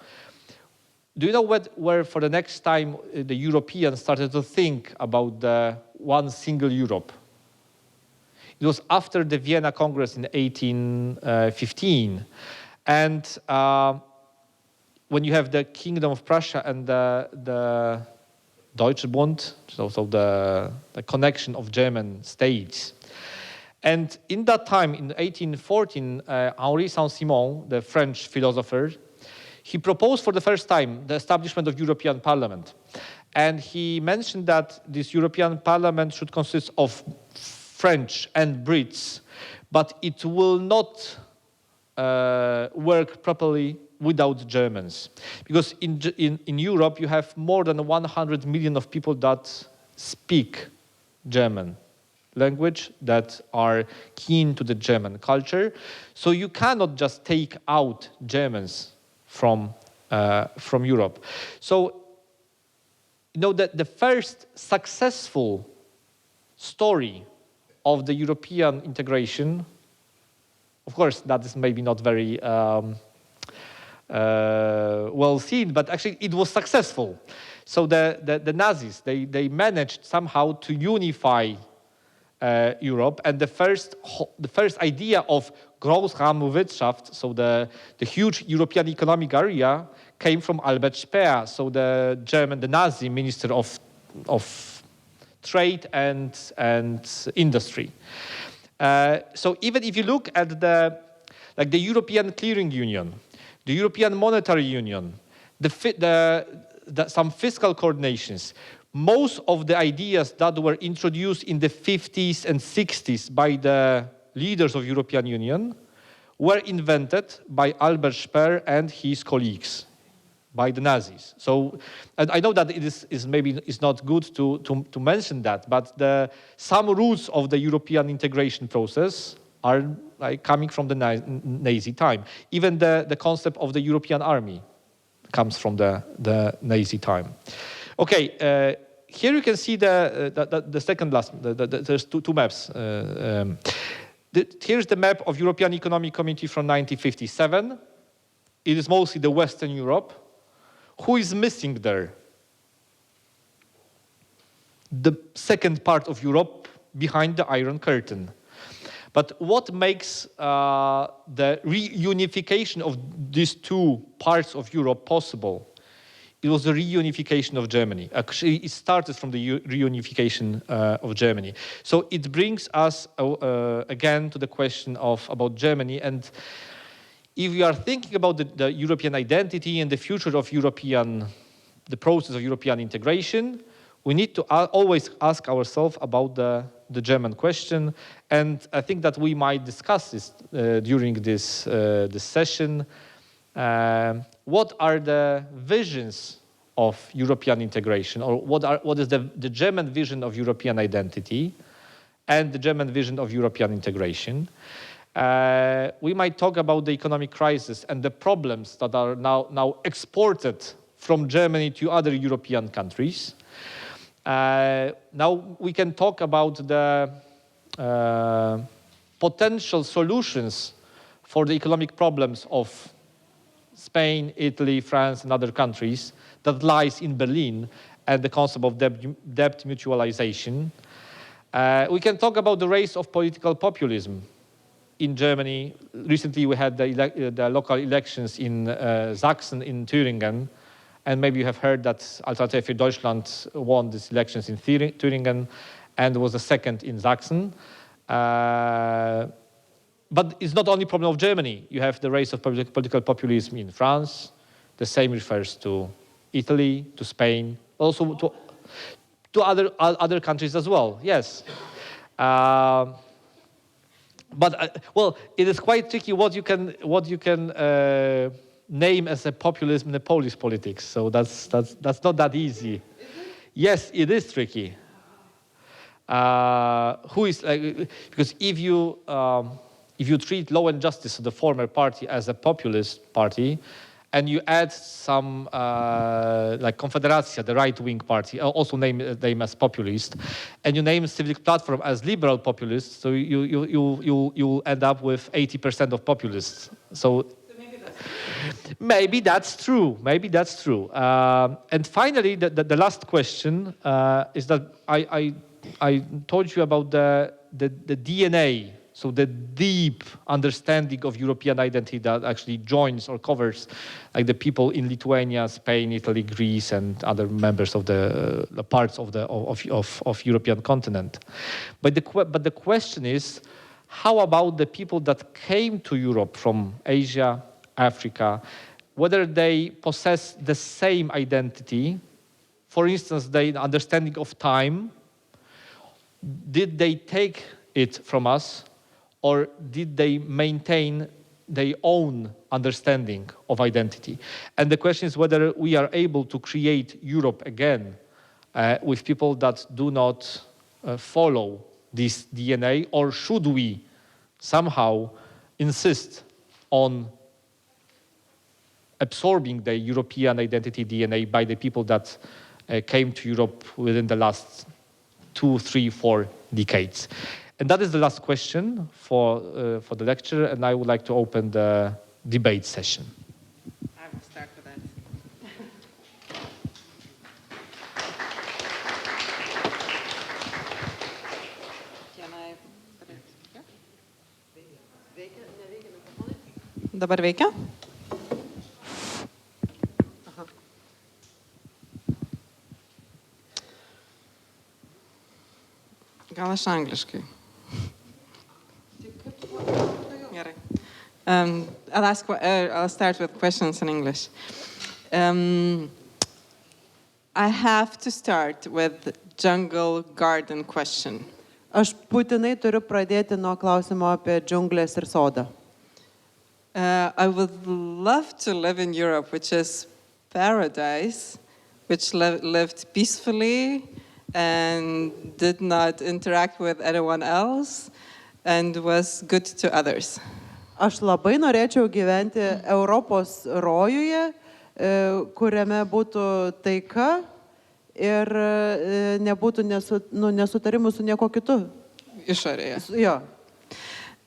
Speaker 3: Do you know where for the next time the Europeans started to think about the one single Europe? It was after the Vienna Congress in 1815. And when you have the Kingdom of Prussia and the Deutsche Bund, so the connection of German states. And in that time, in 1814, Henri Saint-Simon, the French philosopher, he proposed for the first time the establishment of European Parliament. And he mentioned that this European Parliament should consist of French and Brits, but it will not work properly without Germans. Because in Europe, you have more than 100 million of people that speak German language, that are keen to the German culture. So you cannot just take out Germans from Europe. So, you know, that the first successful story of the European integration, of course, that is maybe not very well seen, but actually it was successful. So the Nazis, they managed somehow to unify Europe, and the first idea of Großraumwirtschaft, so the huge European economic area, came from Albert Speer, so the Nazi minister of trade and industry. So even if you look at the European Clearing Union, the European Monetary Union, some fiscal coordinations, most of the ideas that were introduced in the 50s and 60s by the leaders of European Union were invented by Albert Speer and his colleagues, by the Nazis. So, and I know that it is maybe not good to mention that, but some roots of the European integration process are coming from the Nazi time. Even the concept of the European army comes from the Nazi time. Okay, here you can see the second last. There's two maps. Here's the map of European Economic Community from 1957. It is mostly the Western Europe. Who is missing there? The second part of Europe behind the Iron Curtain. But what makes the reunification of these two parts of Europe possible? It was the reunification of Germany. Actually, it started from the reunification of Germany. So it brings us again to the question about Germany. And if we are thinking about the European identity and the future of the process of European integration, we need to always ask ourselves about the German question. And I think that we might discuss this during this session. What are the visions of European integration, or what is the German vision of European identity and the German vision of European integration? We might talk about the economic crisis and the problems that are now exported from Germany to other European countries. Now we can talk about the potential solutions for the economic problems of Spain, Italy, France, and other countries that lies in Berlin, and the concept of debt mutualization. We can talk about the rise of political populism in Germany. Recently we had the local elections in Sachsen, in Thüringen, and maybe you have heard that Alternative für Deutschland won these elections in Thüringen and was the second in Sachsen. But it's not only a problem of Germany. You have the rise of political populism in France. The same refers to Italy, to Spain, also to other countries as well. Yes. But well, it is quite tricky what you can name as a populism in the Polish politics. So that's not that easy. Yes, it is tricky. Who is because if you treat Law and Justice, the former party, as a populist party, and you add some like Confederacja, the right-wing party, also name them as populist, and you name Civic Platform as liberal populist, so you end up with 80% of populists. So maybe that's true. Maybe that's true. And finally, the last question is that I told you about the DNA. So the deep understanding of European identity that actually joins or covers like the people in Lithuania, Spain, Italy, Greece, and other members of the parts of the European continent. But the question is, how about the people that came to Europe from Asia, Africa, whether they possess the same identity? For instance, the understanding of time, did they take it from us? Or did they maintain their own understanding of identity? And the question is whether we are able to create Europe again with people that do not follow this DNA, or should we somehow insist on absorbing the European identity DNA by the people that came to Europe within the last 2, 3, 4 decades? And that is the last question for the lecture, and I would like to open the debate session.
Speaker 1: I will start with that. Can I put it here? Dabar veikia? Gal aš angliškai. Gerai. I'll start with questions in English. I have to start with jungle garden question.
Speaker 2: Aš būtinai turiu pradėti nuo klausimo apie džiunglės ir sodą.
Speaker 1: I would love to live in Europe, which is paradise, which lived peacefully and did not interact with anyone else and was good to others.
Speaker 2: Aš labai norėčiau gyventi Europos rojuje, kuriame būtų taika ir nebūtų nesutarimų su nieko kitu.
Speaker 1: Išorėje.
Speaker 2: Jo.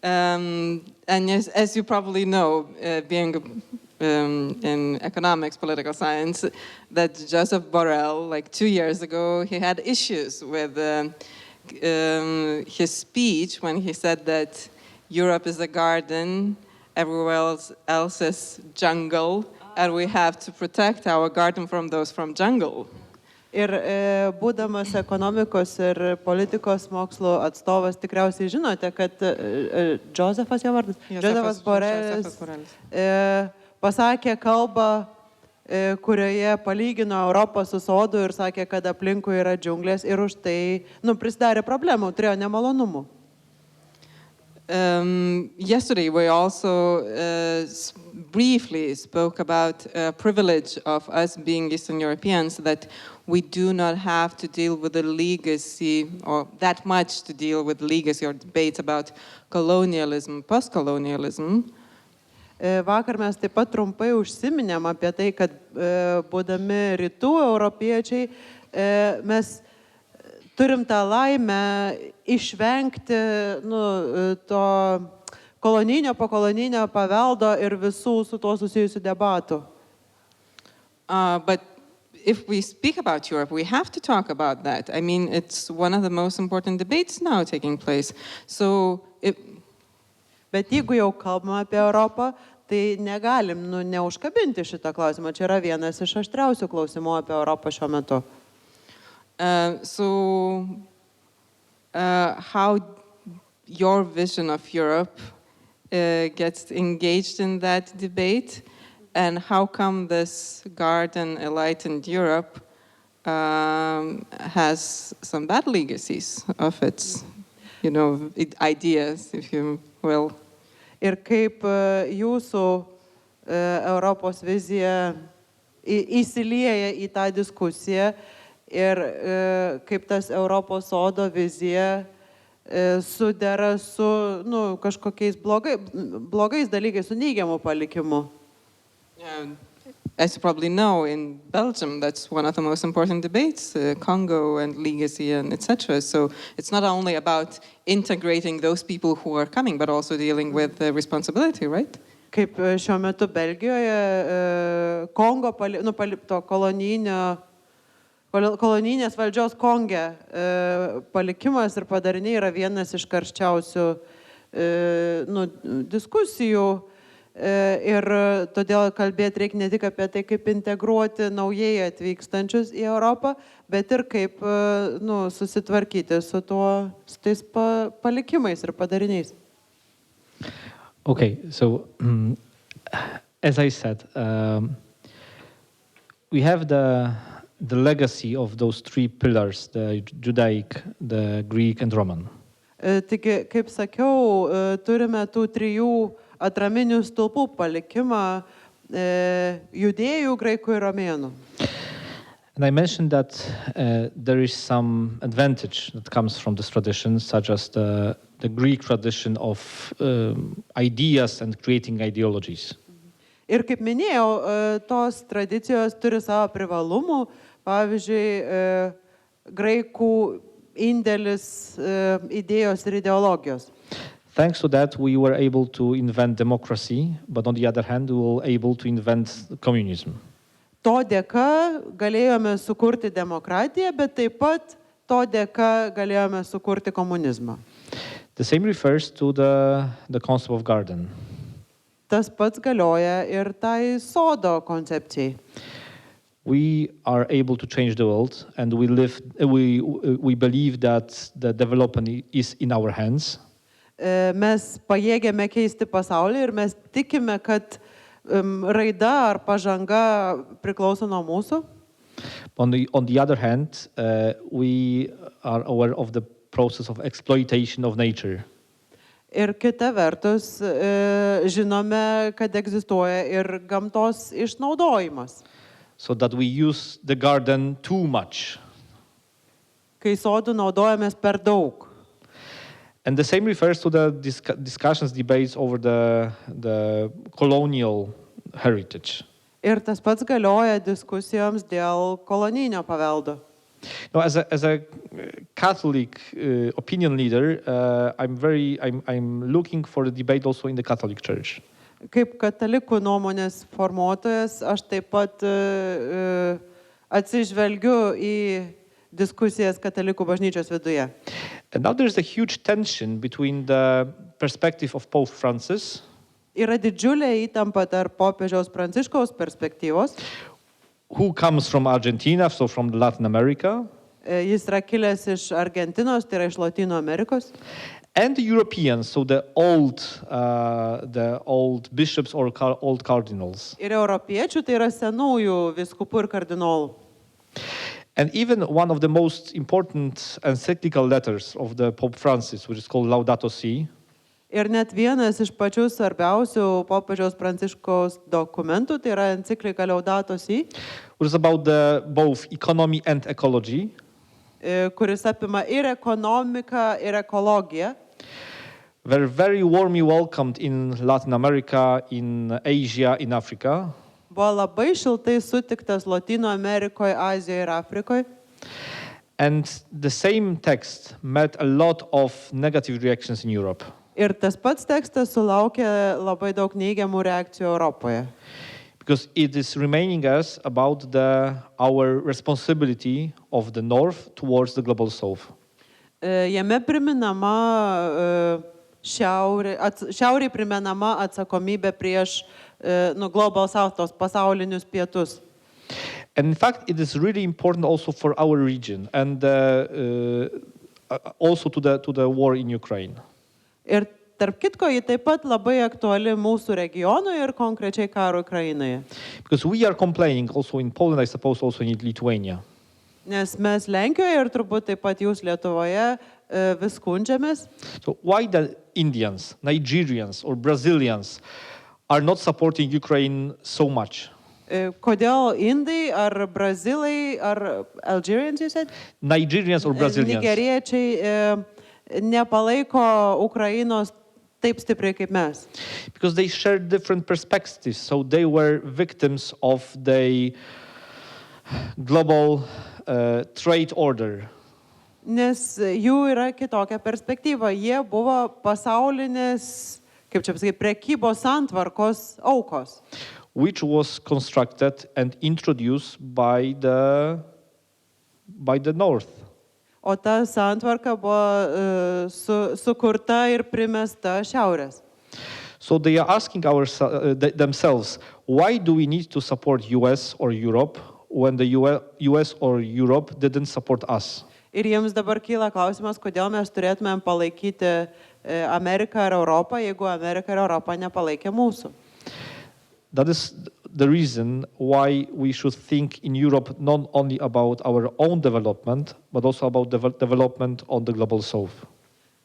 Speaker 1: And as you probably know, being in economics, political science, that Joseph Borrell, like 2 years ago, he had issues with his speech when he said that Europe is a garden, everywhere else is jungle, and we have to protect our garden from those from jungle.
Speaker 2: Ir būdamas ekonomikos ir politikos mokslo atstovas, tikriausiai žinote, kad Josefas jo vardas, Josefas Borrelis pasakė kalbą, kurioje palygino Europą su sodu ir sakė, kad aplinkui yra džiunglės ir už tai prisidarė problemų, turėjo nemalonumų.
Speaker 1: Yesterday we also briefly spoke about privilege of us being Eastern Europeans, that we do not have to deal with the legacy, or that much to deal with legacy or debates about colonialism, post-colonialism.
Speaker 2: Vakar mes taip pat trumpai užsiminėm apie tai, kad būdami rytų europiečiai, mes turim tą laimę išvengti to kolonijinio, pokolonijinio paveldo ir visų su tuo susijusių debatų.
Speaker 1: But if we speak about Europe, we have to talk about that. I mean, it's one of the most important debates now taking place. So
Speaker 2: Bet jeigu jau kalbame apie Europą, tai negalim neužkabinti šitą klausimą. Čia yra vienas iš aštriausių klausimų apie Europą šiuo metu.
Speaker 1: How your vision of Europe gets engaged in that debate, and how come this garden enlightened Europe has some bad legacies of its, ideas, if you will.
Speaker 2: Ir kaip jūsų Europos vizija įsilieja į tą diskusiją ir kaip tas Europos sodo vizija sudera su kažkokiais blogais dalykais, su neigiamu palikimu.
Speaker 1: As you probably know, in Belgium, that's one of the most important debates, Congo and legacy and etc. So it's not only about integrating those people who are coming, but also dealing with the responsibility, right?
Speaker 2: Kaip šiuo metu Belgijoje, Kongo, to kolonijinės valdžios Konge palikimas ir padariniai yra vienas iš karščiausių diskusijų. Ir todėl kalbėti reikia ne tik apie tai, kaip integruoti naujai atvykstančius į Europą, bet ir kaip susitvarkyti su tais palikimais ir padariniais.
Speaker 3: Okay, so as I said, we have the legacy of those 3 pillars, the Judaic, the Greek and Roman.
Speaker 2: Taigi, kaip sakiau, turime tų 3 atraminių stulpų palikimą judėjų, graikų ir romėnų.
Speaker 3: And I mentioned that there is some advantage that comes from this tradition, such as the Greek tradition of ideas and creating ideologies.
Speaker 2: Ir kaip minėjau, tos tradicijos turi savo privalumų, pavyzdžiui, graikų indėlis idėjos ir ideologijos.
Speaker 3: Thanks to that, we were able to invent democracy, but on the other hand, we were able to invent communism.
Speaker 2: To dėka galėjome sukurti demokratiją, bet taip pat to dėka galėjome sukurti komunizmą.
Speaker 3: The same refers to the concept of garden.
Speaker 2: Tas pats galioja ir tai sodo koncepcijai.
Speaker 3: We are able to change the world, and we believe that the development is in our hands.
Speaker 2: Mes pajėgėme keisti pasaulį ir mes tikime, kad raida ar pažanga priklauso nuo mūsų.
Speaker 3: On the other hand, we are aware of the process of exploitation of nature.
Speaker 2: Ir kita vertus, žinome, kad egzistuoja ir gamtos išnaudojimas.
Speaker 3: So that we use the garden too much.
Speaker 2: Kai sodų naudojamės per daug.
Speaker 3: And the same refers to the discussions, debates over the colonial heritage.
Speaker 2: Ir tas pats galioja diskusijoms dėl kolonijinio paveldo.
Speaker 3: Now, as a Catholic opinion leader, I'm looking for the debate also in the Catholic Church.
Speaker 2: Kaip katalikų nuomonės formuotojas, aš taip pat atsižvelgiu į diskusijas katalikų bažnyčios viduje.
Speaker 3: And now there's a huge tension between the perspective of Pope Francis.
Speaker 2: Yra didžiulė įtampa tarp popiežiaus Pranciškaus perspektyvos.
Speaker 3: Who comes from Argentina, so from Latin America.
Speaker 2: Jis yra kilęs iš Argentinos, tai yra iš Lotynų Amerikos.
Speaker 3: And the Europeans, so the old bishops or old cardinals.
Speaker 2: Ir europiečių, tai yra senųjų vyskupų ir kardinolų.
Speaker 3: And even one of the most important encyclical letters of the Pope Francis, which is called Laudato Si.
Speaker 2: Ir net vienas iš pačių svarbiausių popiežiaus Pranciškaus dokumentų, tai yra enciklika Laudato Si,
Speaker 3: which is about both economy and ecology.
Speaker 2: Kuris apima ir ekonomiką, ir ekologiją.
Speaker 3: Were very warmly welcomed in Latin America, in Asia, in Africa.
Speaker 2: Buvo labai šiltai sutiktas Lotynų Amerikoje, Azijoje ir Afrikoje.
Speaker 3: And the same text met a lot of negative reactions in Europe.
Speaker 2: Ir tas pats tekstas sulaukė labai daug neigiamų reakcijų Europoje.
Speaker 3: Because it is reminding us about our responsibility of the North towards the global South.
Speaker 2: Jame priminama šiauriai primenama atsakomybė prieš Global South, tos pasaulinius pietus.
Speaker 3: And in fact, it is really important also for our region and also to the war in Ukraine.
Speaker 2: Ir tarp kitko, ji taip pat labai aktuali mūsų regionui ir konkrečiai karo Ukrainoje.
Speaker 3: Because we are complaining also in Poland, I suppose also in Lithuania.
Speaker 2: Nes mes Lenkijoje ir turbūt taip pat jūs Lietuvoje vis skundžiamės.
Speaker 3: So why the Indians, Nigerians or Brazilians are not supporting Ukraine so much?
Speaker 2: Kodėl indai ar brazilai ar Algerians, you said?
Speaker 3: Nigerians or Brazilians?
Speaker 2: Nigeriečiai nepalaiko Ukrainos taip stipriai kaip mes.
Speaker 3: Because they share different perspectives, so they were victims of the global trade order.
Speaker 2: Nes jų yra kitokia perspektyva. Jie buvo pasaulinės, kaip čia pasakyti, prekybos santvarkos aukos.
Speaker 3: Which was constructed and introduced by the North.
Speaker 2: O ta santvarka buvo sukurta ir primesta šiaurės.
Speaker 3: So they are asking themselves, why do we need to support US or Europe when the US or Europe didn't support us?
Speaker 2: Ir jiems dabar kyla klausimas, kodėl mes turėtumėm palaikyti Ameriką ar Europą, jeigu Amerika ir Europa nepalaikė mūsų.
Speaker 3: That is the reason why we should think in Europe not only about our own development, but also about development on the global south.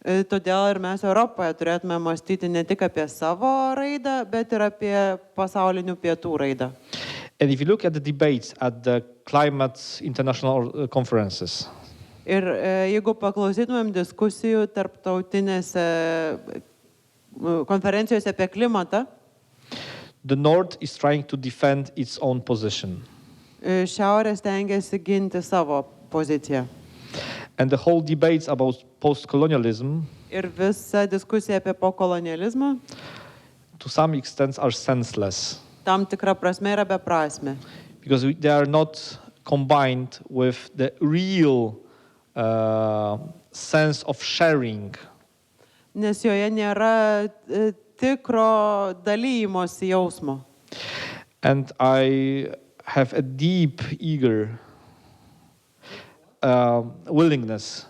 Speaker 2: Todėl ir mes Europoje turėtume mąstyti ne tik apie savo raidą, bet ir apie pasaulinių pietų raidą.
Speaker 3: And if you look at the debates at the climate international conferences,
Speaker 2: Ir jeigu paklausytumėm diskusijų tarptautinėse konferencijose apie klimatą,
Speaker 3: the North is trying to defend its own position.
Speaker 2: Šiaurė stengiasi ginti savo poziciją.
Speaker 3: And the whole debates about post-colonialism,
Speaker 2: Ir visa diskusija apie pokolonializmą
Speaker 3: to some extent, are senseless.
Speaker 2: tam tikra prasme yra beprasmė.
Speaker 3: Because they are not combined with the real sense of sharing.
Speaker 2: Nes joje nėra tikro dalymosi jausmo.
Speaker 3: And I have a deep, eager willingness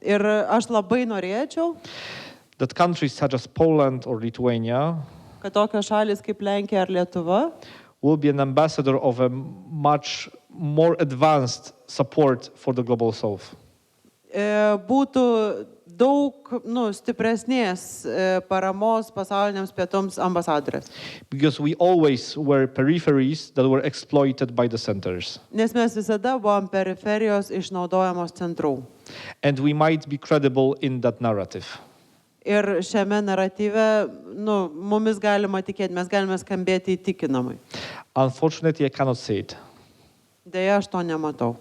Speaker 2: Ir aš labai norėčiau,
Speaker 3: that countries such as Poland or Lithuania
Speaker 2: kad tokios šalis kaip Lenkija ar Lietuva
Speaker 3: will be an ambassador of a much more advanced support for the global south.
Speaker 2: būtų daug stipresnės paramos pasauliniams pietums ambasadorės.
Speaker 3: Because we always were peripheries that were exploited by the centers.
Speaker 2: Nes mes visada buvom periferijos išnaudojamos centrų.
Speaker 3: And we might be credible in that narrative.
Speaker 2: Ir šiame naratyve, mumis galima tikėti, mes galime skambėti įtikinamai.
Speaker 3: Unfortunately, I cannot see it.
Speaker 2: Deja, aš to nematau.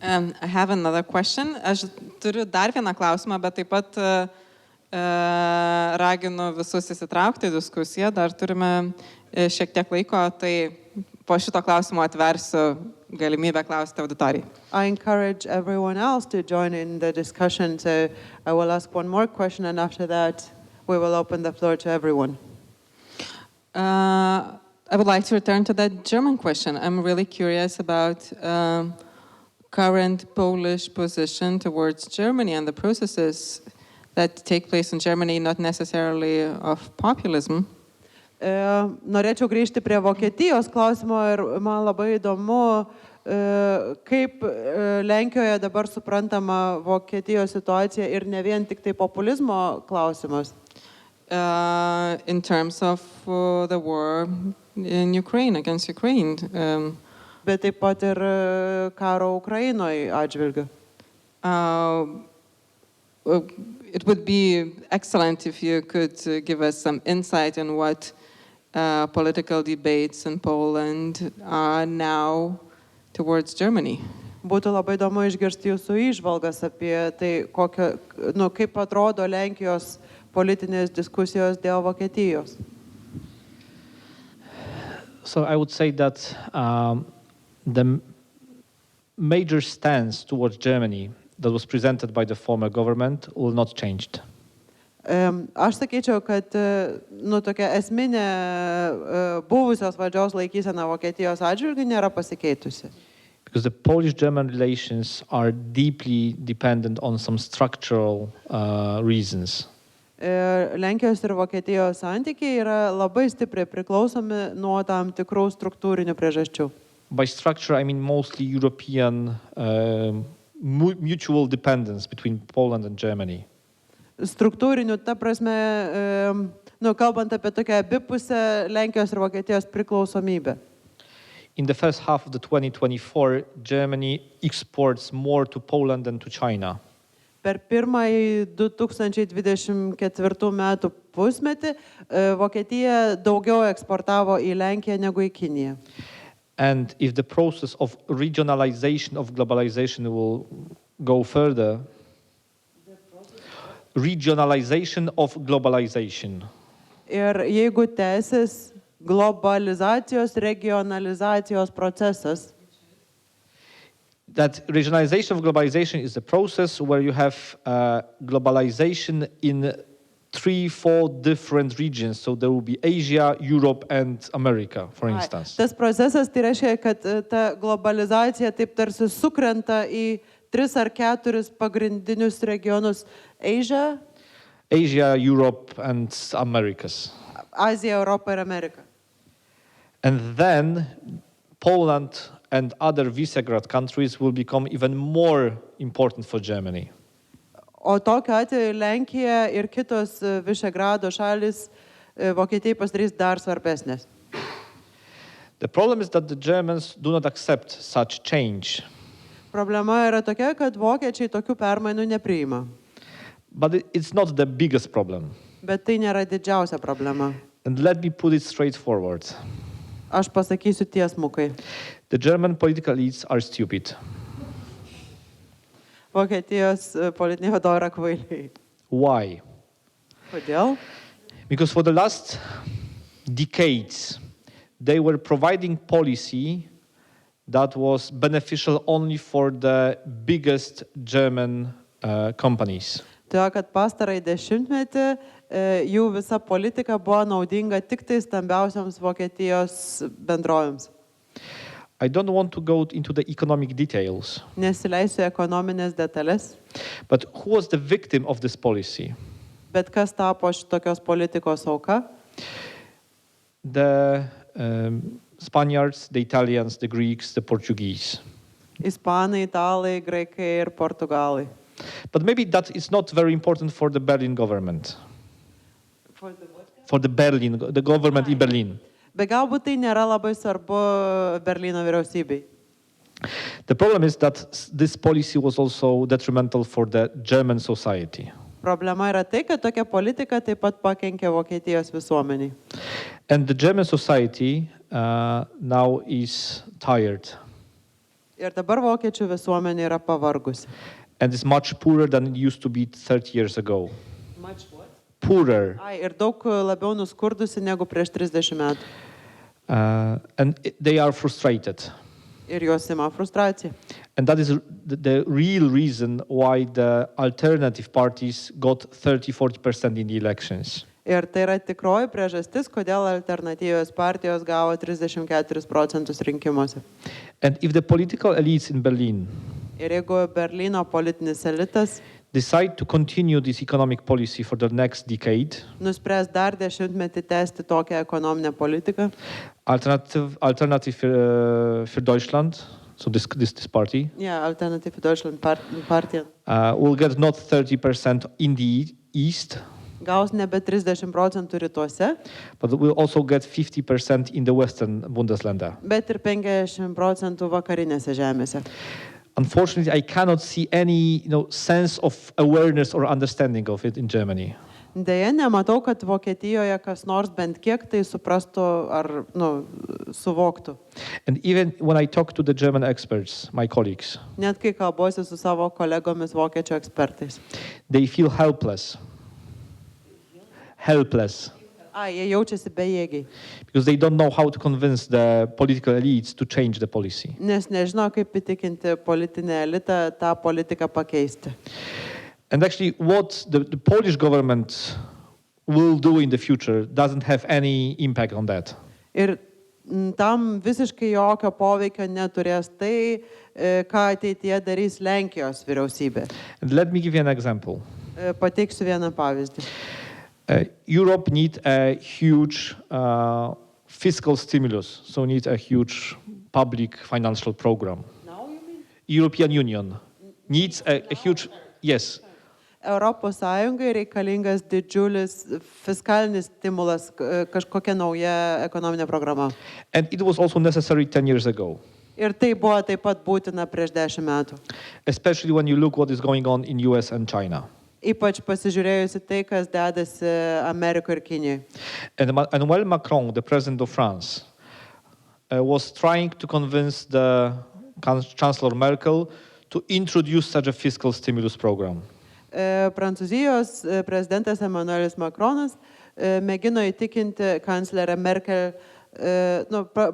Speaker 1: I have another question. Aš turiu dar vieną klausimą, bet taip pat raginu visus įsitraukti į diskusiją. Dar turime šiek tiek laiko, tai po šito klausimo atversiu galimybę klausti auditorijai.
Speaker 2: I encourage everyone else to join in the discussion, so I will ask one more question, and after that we will open the floor to everyone.
Speaker 1: I would like to return to that German question. I'm really curious about current Polish position towards Germany and the processes that take place in Germany, not necessarily of populism.
Speaker 2: Norėčiau grįžti prie Vokietijos klausimo ir man labai įdomu, kaip Lenkijoje dabar suprantama Vokietijos situacija ir ne vien tik tai populizmo klausimas.
Speaker 1: In terms of the war in Ukraine, against Ukraine.
Speaker 2: Bet taip pat ir karo Ukrainoje atžvilgiu.
Speaker 1: It would be excellent if you could give us some insight in what political debates in Poland are now towards Germany.
Speaker 2: Būtų labai įdomu išgirsti jūsų įžvalgas apie tai, kaip atrodo Lenkijos politinės diskusijos dėl Vokietijos.
Speaker 3: So I would say that the major stance towards Germany that was presented by the former government will not change.
Speaker 2: Aš sakyčiau, kad tokia esminė buvusios valdžios laikysena Vokietijos atžvilgiu nėra pasikeitusi.
Speaker 3: Because the Polish-German relations are deeply dependent on some structural reasons.
Speaker 2: Lenkijos ir Vokietijos santykiai yra labai stipriai priklausomi nuo tam tikrų struktūrinių priežasčių.
Speaker 3: By structure, I mean mostly European mutual dependence between Poland and Germany.
Speaker 2: Struktūrinių, ta prasme, kalbant apie tokią abipusę Lenkijos ir Vokietijos priklausomybę.
Speaker 3: In the first half of the 2024, Germany exports more to Poland than to China.
Speaker 2: Per pirmąjį 2024 metų pusmetį Vokietija daugiau eksportavo į Lenkiją negu į Kiniją.
Speaker 3: And if the process of regionalization of globalization will go further, regionalization of globalization.
Speaker 2: Ir jeigu tęsis globalizacijos, regionalizacijos procesas,
Speaker 3: that regionalization of globalization is a process where you have globalization in 3-4 different regions. So there will be Asia, Europe, and America, for instance.
Speaker 2: Tas procesas tai reiškia, kad ta globalizacija taip tarsi sukrenta į 3 ar 4 pagrindinius regionus: Asia,
Speaker 3: Europe, and Americas.
Speaker 2: Azija, Europa ir Amerika.
Speaker 3: And then Poland and other Visegrad countries will become even more important for Germany.
Speaker 2: O tokiu atveju Lenkija ir kitos Višegrado šalis Vokietijai pasidarys dar svarbesnės.
Speaker 3: The problem is that the Germans do not accept such change.
Speaker 2: Problema yra tokia, kad vokiečiai tokių permainų nepriima.
Speaker 3: But it's not the biggest problem.
Speaker 2: Bet tai nėra didžiausia problema.
Speaker 3: And let me put it straightforward.
Speaker 2: Aš pasakysiu tiesmukai.
Speaker 3: The German political elites are stupid.
Speaker 2: Vokietijos politiniai vadovai yra kvailiai.
Speaker 3: Why?
Speaker 2: Kodėl?
Speaker 3: Because for the last decades, they were providing policy that was beneficial only for the biggest German companies.
Speaker 2: Todėl, kad pastarąjį dešimtmetį jų visa politika buvo naudinga tik tai stambiausiams Vokietijos bendrovėms.
Speaker 3: I don't want to go into the economic details.
Speaker 2: Nesileisiu ekonominės detalės.
Speaker 3: But who was the victim of this policy?
Speaker 2: Bet kas tapo šitokios politikos auka?
Speaker 3: The Spaniards, the Italians, the Greeks, the Portuguese.
Speaker 2: Ispanai, italai, graikai ir portugalai.
Speaker 3: But maybe that is not very important for the Berlin government. For the government in Berlin.
Speaker 2: Bet galbūt tai nėra labai svarbu Berlyno vyriausybei.
Speaker 3: The problem is that this policy was also detrimental for the German society.
Speaker 2: Problema yra tai, kad tokia politika taip pat pakenkė Vokietijos visuomeniai.
Speaker 3: And the German society now is tired.
Speaker 2: Ir dabar vokiečių visuomenė yra pavargusi.
Speaker 3: And is much poorer than it used to be 30 years ago.
Speaker 2: Much what?
Speaker 3: Poorer.
Speaker 2: Ir daug labiau nuskurdusi negu prieš 30 metų.
Speaker 3: And they are frustrated.
Speaker 2: Ir jos ima frustracija.
Speaker 3: And that is the real reason why the alternative parties got 30-40% in the elections.
Speaker 2: Ir tai yra tikroji priežastis, kodėl alternatyvios partijos gavo 34% rinkimuose.
Speaker 3: And if the political elites in Berlin
Speaker 2: Ir jeigu Berlyno politinis elitas
Speaker 3: decide to continue this economic policy for the next decade,
Speaker 2: nuspręs dar dešimtmetį tęsti tokią ekonominę politiką,
Speaker 3: Alternative für Deutschland, so this party,
Speaker 2: Alternative Deutschland partija,
Speaker 3: will get not 30% in the east,
Speaker 2: gaus nebe 30% rytuose,
Speaker 3: but will also get 50% in the western Bundesländer.
Speaker 2: bet ir 50% vakarinėse žemėse.
Speaker 3: Unfortunately, I cannot see any sense of awareness or understanding of it in Germany.
Speaker 2: Deja, nematau, kad Vokietijoje kas nors bent kiek tai suprastų ar suvoktų.
Speaker 3: And even when I talk to the German experts, my colleagues,
Speaker 2: Net kai kalbuosi su savo kolegomis vokiečių ekspertais.
Speaker 3: they feel helpless. Helpless.
Speaker 2: Jie jaučiasi bejėgiai,
Speaker 3: Because they don't know how to convince the political elites to change the policy.
Speaker 2: nes nežino, kaip įtikinti politinę elitą tą politiką pakeisti.
Speaker 3: And actually, what the Polish government will do in the future doesn't have any impact on that.
Speaker 2: Ir tam visiškai jokio poveikio neturės tai, ką ateityje darys Lenkijos vyriausybė.
Speaker 3: And let me give you an example.
Speaker 2: Pateiksiu vieną pavyzdį.
Speaker 3: Europe needs a huge fiscal stimulus, so needs a huge public financial program.
Speaker 2: Now you mean?
Speaker 3: European Union needs a huge, yes.
Speaker 2: Europos Sąjungai reikalingas didžiulis fiskalinis stimulas, kažkokia nauja ekonominė programa.
Speaker 3: And it was also necessary 10 years ago.
Speaker 2: Ir tai buvo taip pat būtina prieš 10 metų.
Speaker 3: Especially when you look what is going on in US and China.
Speaker 2: Ypač pasižiūrėjusi tai, kas dedasi Amerikoje ir Kinijoje.
Speaker 3: And Emmanuel Macron, the president of France, was trying to convince the Chancellor Merkel to introduce such a fiscal stimulus program.
Speaker 2: Prancūzijos prezidentas Emmanuelis Macronas mėgino įtikinti kanclerę Merkel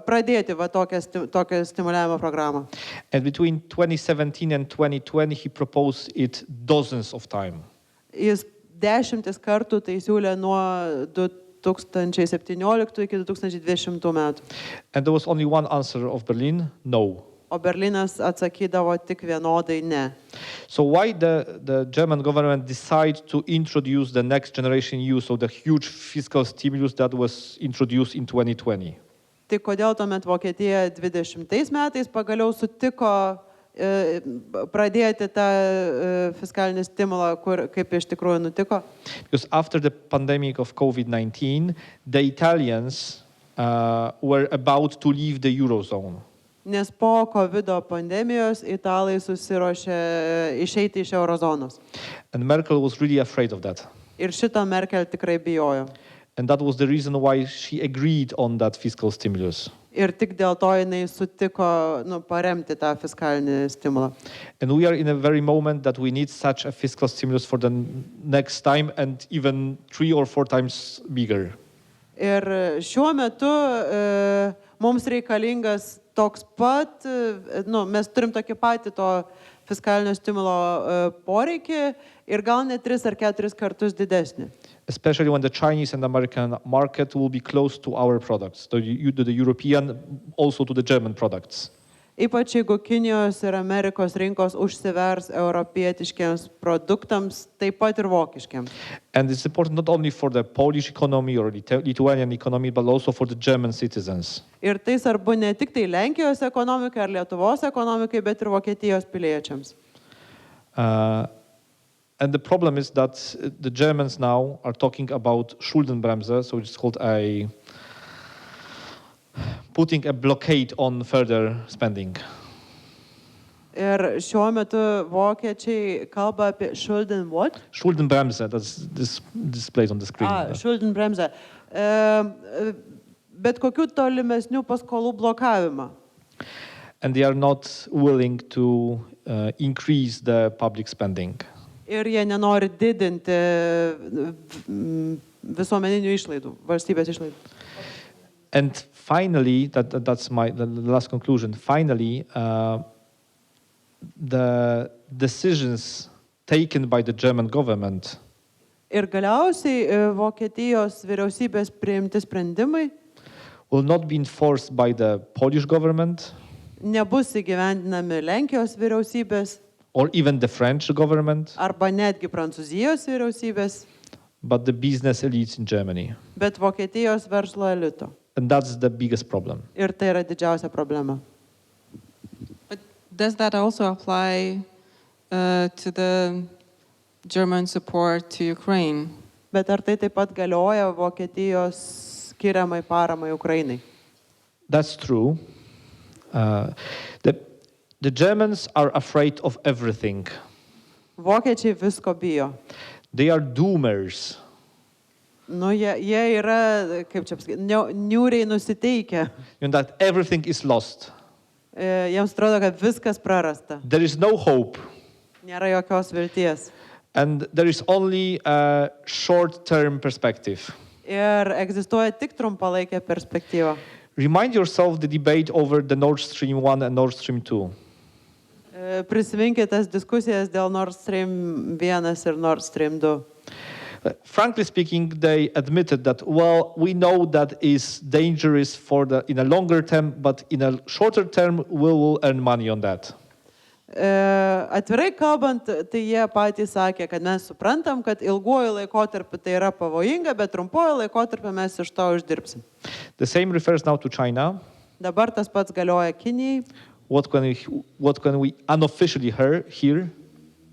Speaker 2: pradėti tokią stimuliavimo programą.
Speaker 3: And between 2017 and 2020, he proposed it dozens of times.
Speaker 2: Jis 10 kartų tai siūlė nuo 2017 iki 2020 metų.
Speaker 3: And there was only one answer of Berlin, no.
Speaker 2: O Berlynas atsakydavo tik vienodai ne.
Speaker 3: So why the German government decided to introduce the next generation use of the huge fiscal stimulus that was introduced in 2020?
Speaker 2: Tai kodėl tuomet Vokietija 20 metais pagaliau sutiko pradėti tą fiskalinį stimulą, kaip iš tikrųjų nutiko?
Speaker 3: Because after the pandemic of COVID-19, the Italians were about to leave the Eurozone.
Speaker 2: Nes po COVID pandemijos italai susiruošė išeiti iš eurozonos.
Speaker 3: And Merkel was really afraid of that.
Speaker 2: Ir šito Merkel tikrai bijojo.
Speaker 3: And that was the reason why she agreed on that fiscal stimulus.
Speaker 2: Ir tik dėl to jinai sutiko paremti tą fiskalinį stimulą.
Speaker 3: And we are in a very moment that we need such a fiscal stimulus for the next time and even 3 or 4 times bigger.
Speaker 2: Ir šiuo metu mums reikalingas toks pat, mes turim tokį patį to fiskalinio stimulo poreikį ir gal net 3 ar 4 kartus didesnį.
Speaker 3: Especially when the Chinese and American market will be close to our products, to the European, also to the German products.
Speaker 2: Ypač jeigu Kinijos ir Amerikos rinkos užsivers europietiškiams produktams, taip pat ir vokiškiams.
Speaker 3: And it's important not only for the Polish economy or Lithuanian economy, but also for the German citizens.
Speaker 2: Ir tai svarbu ne tik tai Lenkijos ekonomikai ar Lietuvos ekonomikai, bet ir Vokietijos piliečiams.
Speaker 3: And the problem is that the Germans now are talking about Schuldenbremse, so it's called putting a blockade on further spending.
Speaker 2: Ir šiuo metu vokiečiai kalba apie what?
Speaker 3: Schuldenbremse, that's displayed on the screen.
Speaker 2: Schuldenbremse. Bet kokių tolimesnių paskolų blokavimą.
Speaker 3: And they are not willing to increase the public spending.
Speaker 2: Ir jie nenori didinti visuomeninių išlaidų, valstybės išlaidų.
Speaker 3: And finally, that's the last conclusion. Finally, the decisions taken by the German government
Speaker 2: Ir galiausiai Vokietijos vyriausybės priimti sprendimai
Speaker 3: will not be enforced by the Polish government
Speaker 2: nebus įgyvendinami Lenkijos vyriausybės
Speaker 3: or even the French government,
Speaker 2: arba netgi Prancūzijos vyriausybės,
Speaker 3: but the business elites in Germany.
Speaker 2: bet Vokietijos verslo elito.
Speaker 3: And that's the biggest problem.
Speaker 2: Ir tai yra didžiausia problema.
Speaker 1: But does that also apply to the German support to Ukraine?
Speaker 2: Bet ar tai taip pat galioja Vokietijos skiriamai paramai Ukrainai?
Speaker 3: That's true. The Germans are afraid of everything.
Speaker 2: Vokiečiai visko bijo.
Speaker 3: They are doomers.
Speaker 2: Jie yra, kaip čia pasakyti, niūriai nusiteikę.
Speaker 3: You know that everything is lost.
Speaker 2: Jiems atrodo, kad viskas prarasta.
Speaker 3: There is no hope.
Speaker 2: Nėra jokios vilties.
Speaker 3: And there is only a short-term perspective.
Speaker 2: Ir egzistuoja tik trumpalaikė perspektyva.
Speaker 3: Remind yourself the debate over the Nord Stream 1 and Nord Stream 2.
Speaker 2: Prisiminkite tas diskusijas dėl Nord Stream 1 ir Nord Stream 2.
Speaker 3: Frankly speaking, they admitted that, well, we know that is dangerous in a longer term, but in a shorter term, we will earn money on that.
Speaker 2: Atvirai kalbant, tai jie patys sakė, kad mes suprantam, kad ilguoju laikotarpiu tai yra pavojinga, bet trumpuoju laikotarpiu mes iš to uždirbsim.
Speaker 3: The same refers now to China.
Speaker 2: Dabar tas pats galioja Kinijai.
Speaker 3: What can we unofficially hear?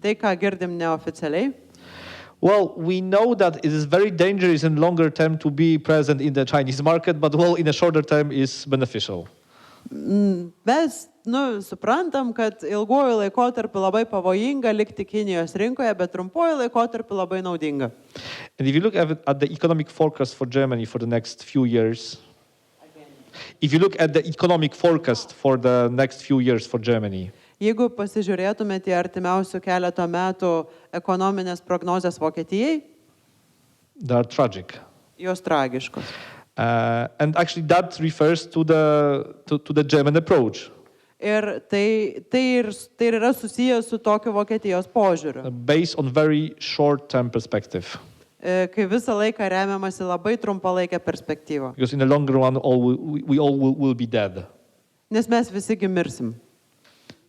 Speaker 2: Tai, ką girdim neoficialiai.
Speaker 3: Well, we know that it is very dangerous in longer term to be present in the Chinese market, but well, in a shorter term is beneficial.
Speaker 2: Mes suprantam, kad ilguoju laikotarpiu labai pavojinga likti Kinijos rinkoje, bet trumpuoju laikotarpiu labai naudinga.
Speaker 3: And if you look at the economic forecast for Germany for the next few years,
Speaker 2: Jeigu pasižiūrėtumėte į artimiausių keletą metų ekonominės prognozės Vokietijai,
Speaker 3: they are tragic.
Speaker 2: Jos tragiškos.
Speaker 3: And actually that refers to the German approach.
Speaker 2: Ir tai yra susijęs su tokiu Vokietijos požiūriu.
Speaker 3: Based on very short-term perspective.
Speaker 2: Kai visą laiką remiamasi labai trumpalaikę perspektyvą.
Speaker 3: Because in the long run, we all will be dead.
Speaker 2: Nes mes visi mirsim.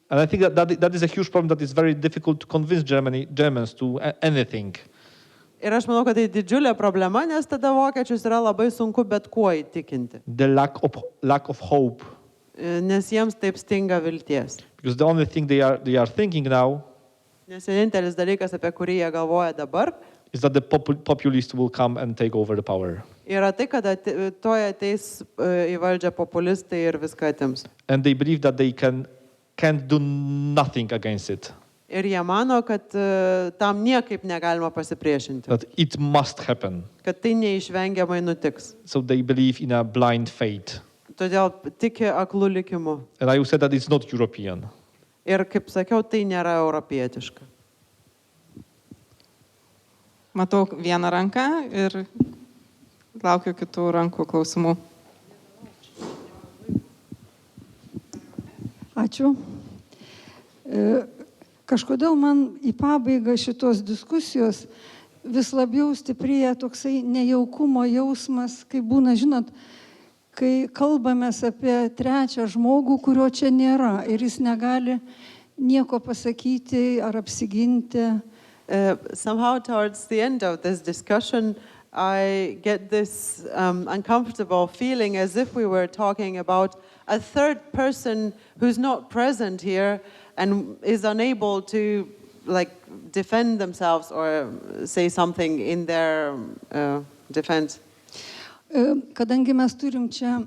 Speaker 3: And I think that is a huge problem that is very difficult to convince Germans to anything.
Speaker 2: Ir aš manau, kad tai didžiulė problema, nes tada vokiečius yra labai sunku bet kuo įtikinti.
Speaker 3: The lack of hope.
Speaker 2: nes jiems taip stinga vilties.
Speaker 3: Because the only thing they are thinking now
Speaker 2: Nes vienintelis dalykas, apie kurį jie galvoja dabar,
Speaker 3: is that the populists will come and take over the power.
Speaker 2: yra tai, kad toje ateis į valdžią populistai ir viską atims.
Speaker 3: And they believe that they can't do nothing against it.
Speaker 2: Ir jie mano, kad tam niekaip negalima pasipriešinti.
Speaker 3: That it must happen.
Speaker 2: Kad tai neišvengiamai nutiks.
Speaker 3: So they believe in a blind fate.
Speaker 2: Todėl tiki aklų likimu.
Speaker 3: And I would say that it's not European.
Speaker 2: Ir kaip sakiau, tai nėra europietiška.
Speaker 1: Matau vieną ranką ir laukiu kitų rankų klausimų.
Speaker 4: Ačiū. Kažkodėl man į pabaigą šitos diskusijos vis labiau stiprėja toksai nejaukumo jausmas, kai būna, žinot, kai kalbamės apie trečią žmogų, kurio čia nėra ir jis negali nieko pasakyti ar apsiginti.
Speaker 2: Somehow towards the end of this discussion, I get this uncomfortable feeling as if we were talking about a third person who's not present here and is unable to defend themselves or say something in their defense.
Speaker 4: Kadangi mes turim čia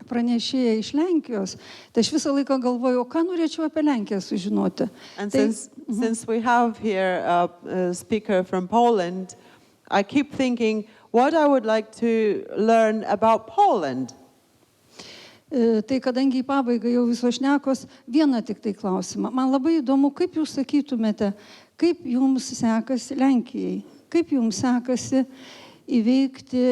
Speaker 4: pranešėją iš Lenkijos, tai aš visą laiką galvoju, ką norėčiau apie Lenkiją sužinoti.
Speaker 2: And since we have here a speaker from Poland, I keep thinking what I would like to learn about Poland.
Speaker 4: Tai kadangi į pabaigą jau visos šnekos, vieną tik tai klausimą. Man labai įdomu, kaip jūs sakytumėte, kaip jums sekasi Lenkijai, kaip jums sekasi įveikti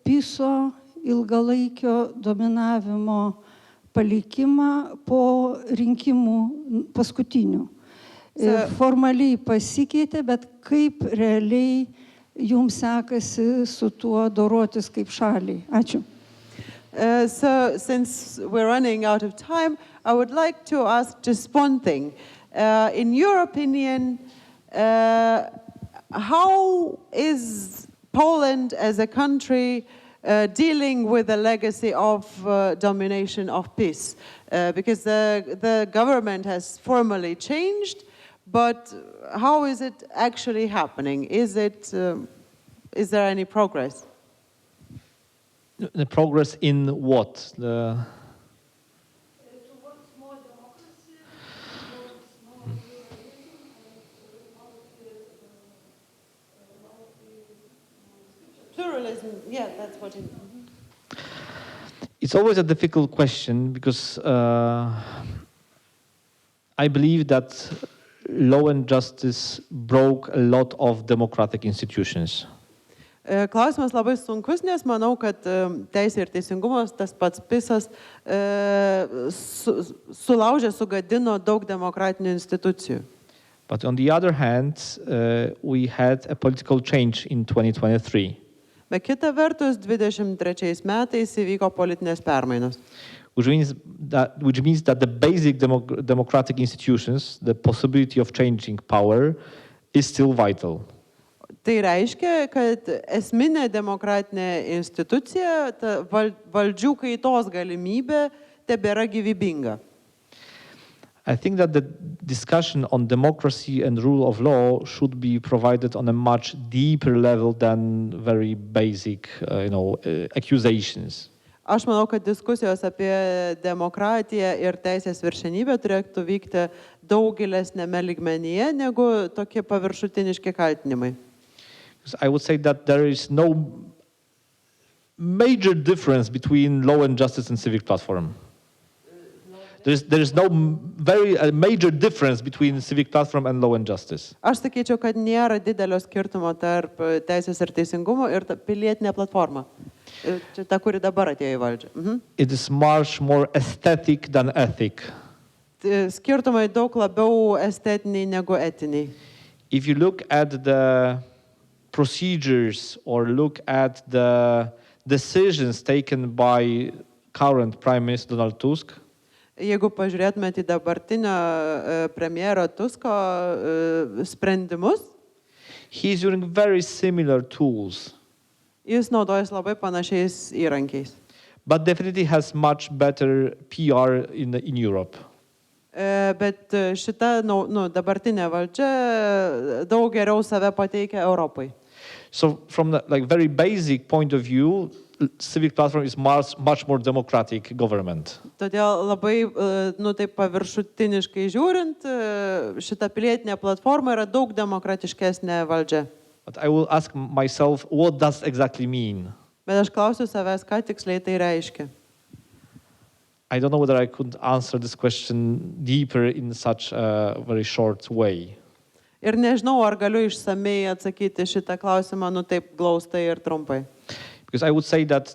Speaker 4: PiSo ilgalaikio dominavimo palikimą po rinkimų paskutinių. Formaliai pasikeitė, bet kaip realiai jums sekasi su tuo dorotis kaip šaliai? Ačiū.
Speaker 2: So since we're running out of time, I would like to ask just one thing. In your opinion, how is Poland as a country dealing with the legacy of domination of PiS? Because the government has formally changed, but how is it actually happening? Is there any progress?
Speaker 3: The progress in what?
Speaker 4: Towards more democracy, towards more
Speaker 2: Pluralism, yeah, that's what it is.
Speaker 3: It's always a difficult question because I believe that law and justice broke a lot of democratic institutions.
Speaker 2: Klausimas labai sunkus, nes manau, kad teisė ir teisingumas, tas pats PiSas, sulaužė, sugadino daug demokratinių institucijų.
Speaker 3: But on the other hand, we had a political change in 2023.
Speaker 2: Bet kita vertus, 23 metais įvyko politinės permainos.
Speaker 3: Which means that the basic democratic institutions, the possibility of changing power, is still vital.
Speaker 2: Tai reiškia, kad esminė demokratinė institucija, valdžių kaitos galimybė, tebėra gyvybinga.
Speaker 3: I think that the discussion on democracy and rule of law should be provided on a much deeper level than very basic, accusations.
Speaker 2: Aš manau, kad diskusijos apie demokratiją ir teisės viršenybę turėtų vykti daug gilesnėme lygmenyje negu tokie paviršutiniški kaltinimai.
Speaker 3: I would say that there is no major difference between law and justice and civic platform. There is no major difference between civic platform and law and justice.
Speaker 2: Aš sakyčiau, kad nėra didelio skirtumo tarp teisės ir teisingumo ir pilietinė platforma. Čia ta, kuri dabar atėjo į valdžią.
Speaker 3: It is much more aesthetic than ethic.
Speaker 2: Skirtumai daug labiau estetiniai negu etiniai.
Speaker 3: If you look at the procedures or look at the decisions taken by current Prime Minister Donald Tusk,
Speaker 2: jeigu pažiūrėtumėte į dabartinio premjero Tusko sprendimus,
Speaker 3: he is using very similar tools.
Speaker 2: Jis naudojasi labai panašiais įrankiais.
Speaker 3: but definitely has much better PR in Europe.
Speaker 2: Bet šita dabartinė valdžia daug geriau save pateikia Europai.
Speaker 3: So from the very basic point of view, civic platform is much more democratic government.
Speaker 2: Todėl labai, taip paviršutiniškai žiūrint, šita pilietinė platforma yra daug demokratiškesnė valdžia.
Speaker 3: But I will ask myself, what does exactly mean?
Speaker 2: Bet aš klausiu savęs, ką tiksliai tai reiškia.
Speaker 3: I don't know whether I could answer this question deeper in such a very short way.
Speaker 2: Ir nežinau, ar galiu išsamei atsakyti šitą klausimą, taip glaustai ir trumpai.
Speaker 3: Because I would say that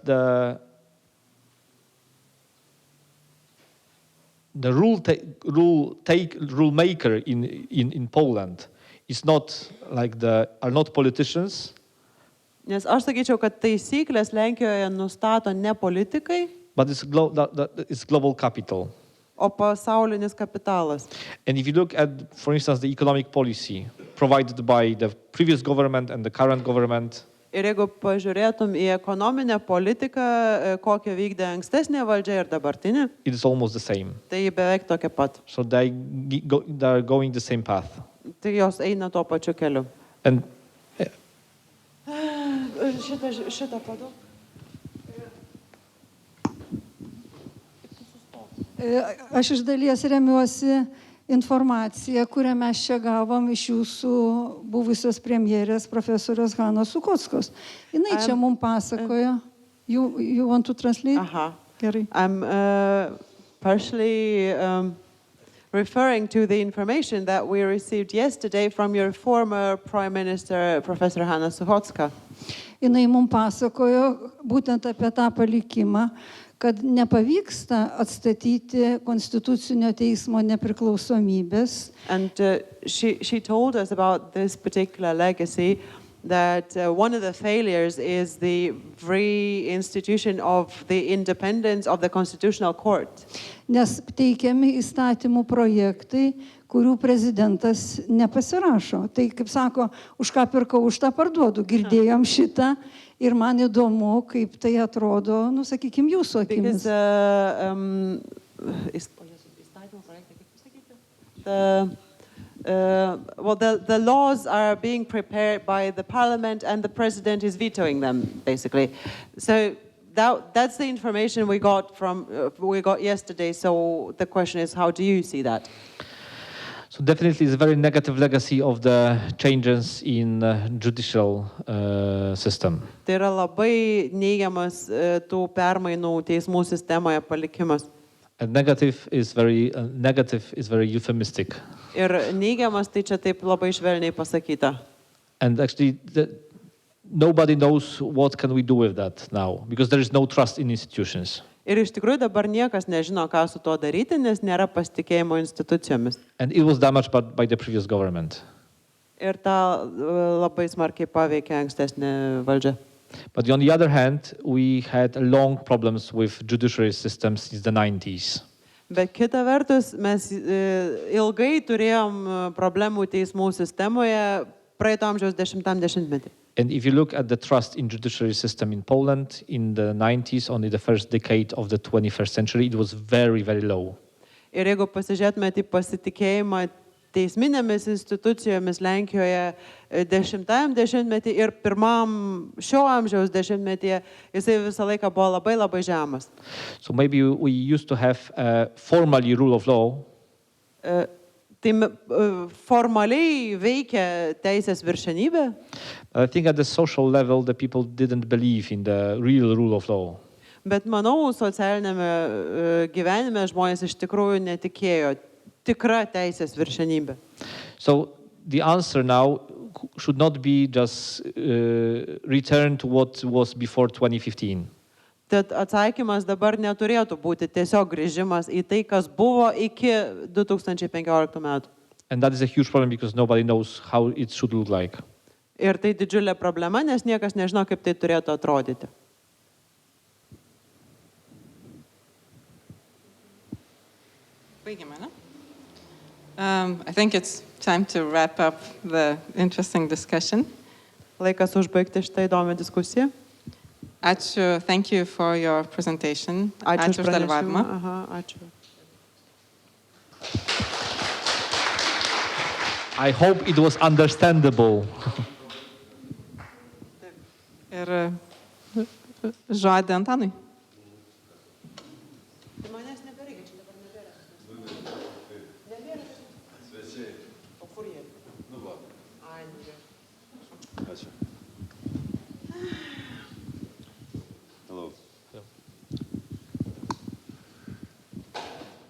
Speaker 3: the rule maker in Poland is not are not politicians.
Speaker 2: Nes aš sakyčiau, kad taisyklės Lenkijoje nustato ne politikai,
Speaker 3: but it's global capital.
Speaker 2: O pasaulinis kapitalas.
Speaker 3: And if you look at, for instance, the economic policy provided by the previous government and the current government,
Speaker 2: Ir jeigu pažiūrėtum į ekonominę politiką, kokią vykdė ankstesnė valdžia ir dabartinė,
Speaker 3: it is almost the same.
Speaker 2: Tai beveik tokia pat.
Speaker 3: So they are going the same path.
Speaker 2: Tai jos eina tuo pačiu keliu.
Speaker 3: And
Speaker 2: šitą padau.
Speaker 4: Aš iš dalies remiuosi informaciją, kurią mes čia gavom iš jūsų buvusios premjerės profesorius Hanos Sukockos. Jinai čia mums pasakojo. You want to translate?
Speaker 2: Aha.
Speaker 4: Gerai.
Speaker 2: I'm partially referring to the information that we received yesterday from your former Prime Minister, Professor Hana Suchocka.
Speaker 4: Jinai mums pasakojo būtent apie tą palikimą, kad nepavyksta atstatyti konstitucinio teismo nepriklausomybės.
Speaker 2: And she told us about this particular legacy, that one of the failures is the reinstitution of the independence of the Constitutional Court.
Speaker 4: Nes teikiami įstatymų projektai, kurių prezidentas nepasirašo. Tai, kaip sako, už ką pirkau, už tą parduodu. Girdėjom šitą ir man įdomu, kaip tai atrodo, sakykime, jūsų akimis.
Speaker 2: The laws are being prepared by the parliament and the president is vetoing them, basically. So that's the information we got yesterday. So the question is, how do you see that?
Speaker 3: So definitely it's a very negative legacy of the changes in judicial system.
Speaker 2: Tai yra labai neigiamas tų permainų teismų sistemoje palikimas.
Speaker 3: And negative is very euphemistic.
Speaker 2: Ir neigiamas tai čia taip labai švelniai pasakyta.
Speaker 3: And actually nobody knows what can we do with that now, because there is no trust in institutions.
Speaker 2: Ir iš tikrųjų dabar niekas nežino, ką su to daryti, nes nėra pasitikėjimo institucijomis.
Speaker 3: And it was damaged by the previous government.
Speaker 2: Ir tą labai smarkiai paveikė ankstesnė valdžia.
Speaker 3: But on the other hand, we had long problems with judiciary systems since the 90s.
Speaker 2: Bet kita vertus, mes ilgai turėjom problemų teismų sistemoje praeito amžiaus 10-metį.
Speaker 3: And if you look at the trust in judiciary system in Poland in the 90s, only the first decade of the 21st century, it was very, very low.
Speaker 2: Ir jeigu pasižiūrėtumėte į pasitikėjimą teisminėmis institucijomis Lenkijoje 10-metį ir pirmam šio amžiaus 10-metyje, jisai visą laiką buvo labai, labai žemas.
Speaker 3: So maybe we used to have formally rule of law.
Speaker 2: Tai formaliai veikia teisės viršenybė.
Speaker 3: I think at the social level, the people didn't believe in the real rule of law.
Speaker 2: Bet manau, socialinėme gyvenime žmonės iš tikrųjų netikėjo tikra teisės viršenybė.
Speaker 3: So the answer now should not be just return to what was before 2015.
Speaker 2: Tad atsakymas dabar neturėtų būti tiesiog grįžimas į tai, kas buvo iki 2015 metų.
Speaker 3: And that is a huge problem because nobody knows how it should look like.
Speaker 2: Ir tai didžiulė problema, nes niekas nežino, kaip tai turėtų atrodyti.
Speaker 1: Baigiame, ne? I think it's time to wrap up the interesting discussion.
Speaker 2: Laikas užbaigti šitą įdomią diskusiją.
Speaker 1: Ačiū, thank you for your presentation. Ačiū už dalyvavimą.
Speaker 2: Ačiū.
Speaker 3: I hope it was understandable.
Speaker 1: Ir žodį Antanui.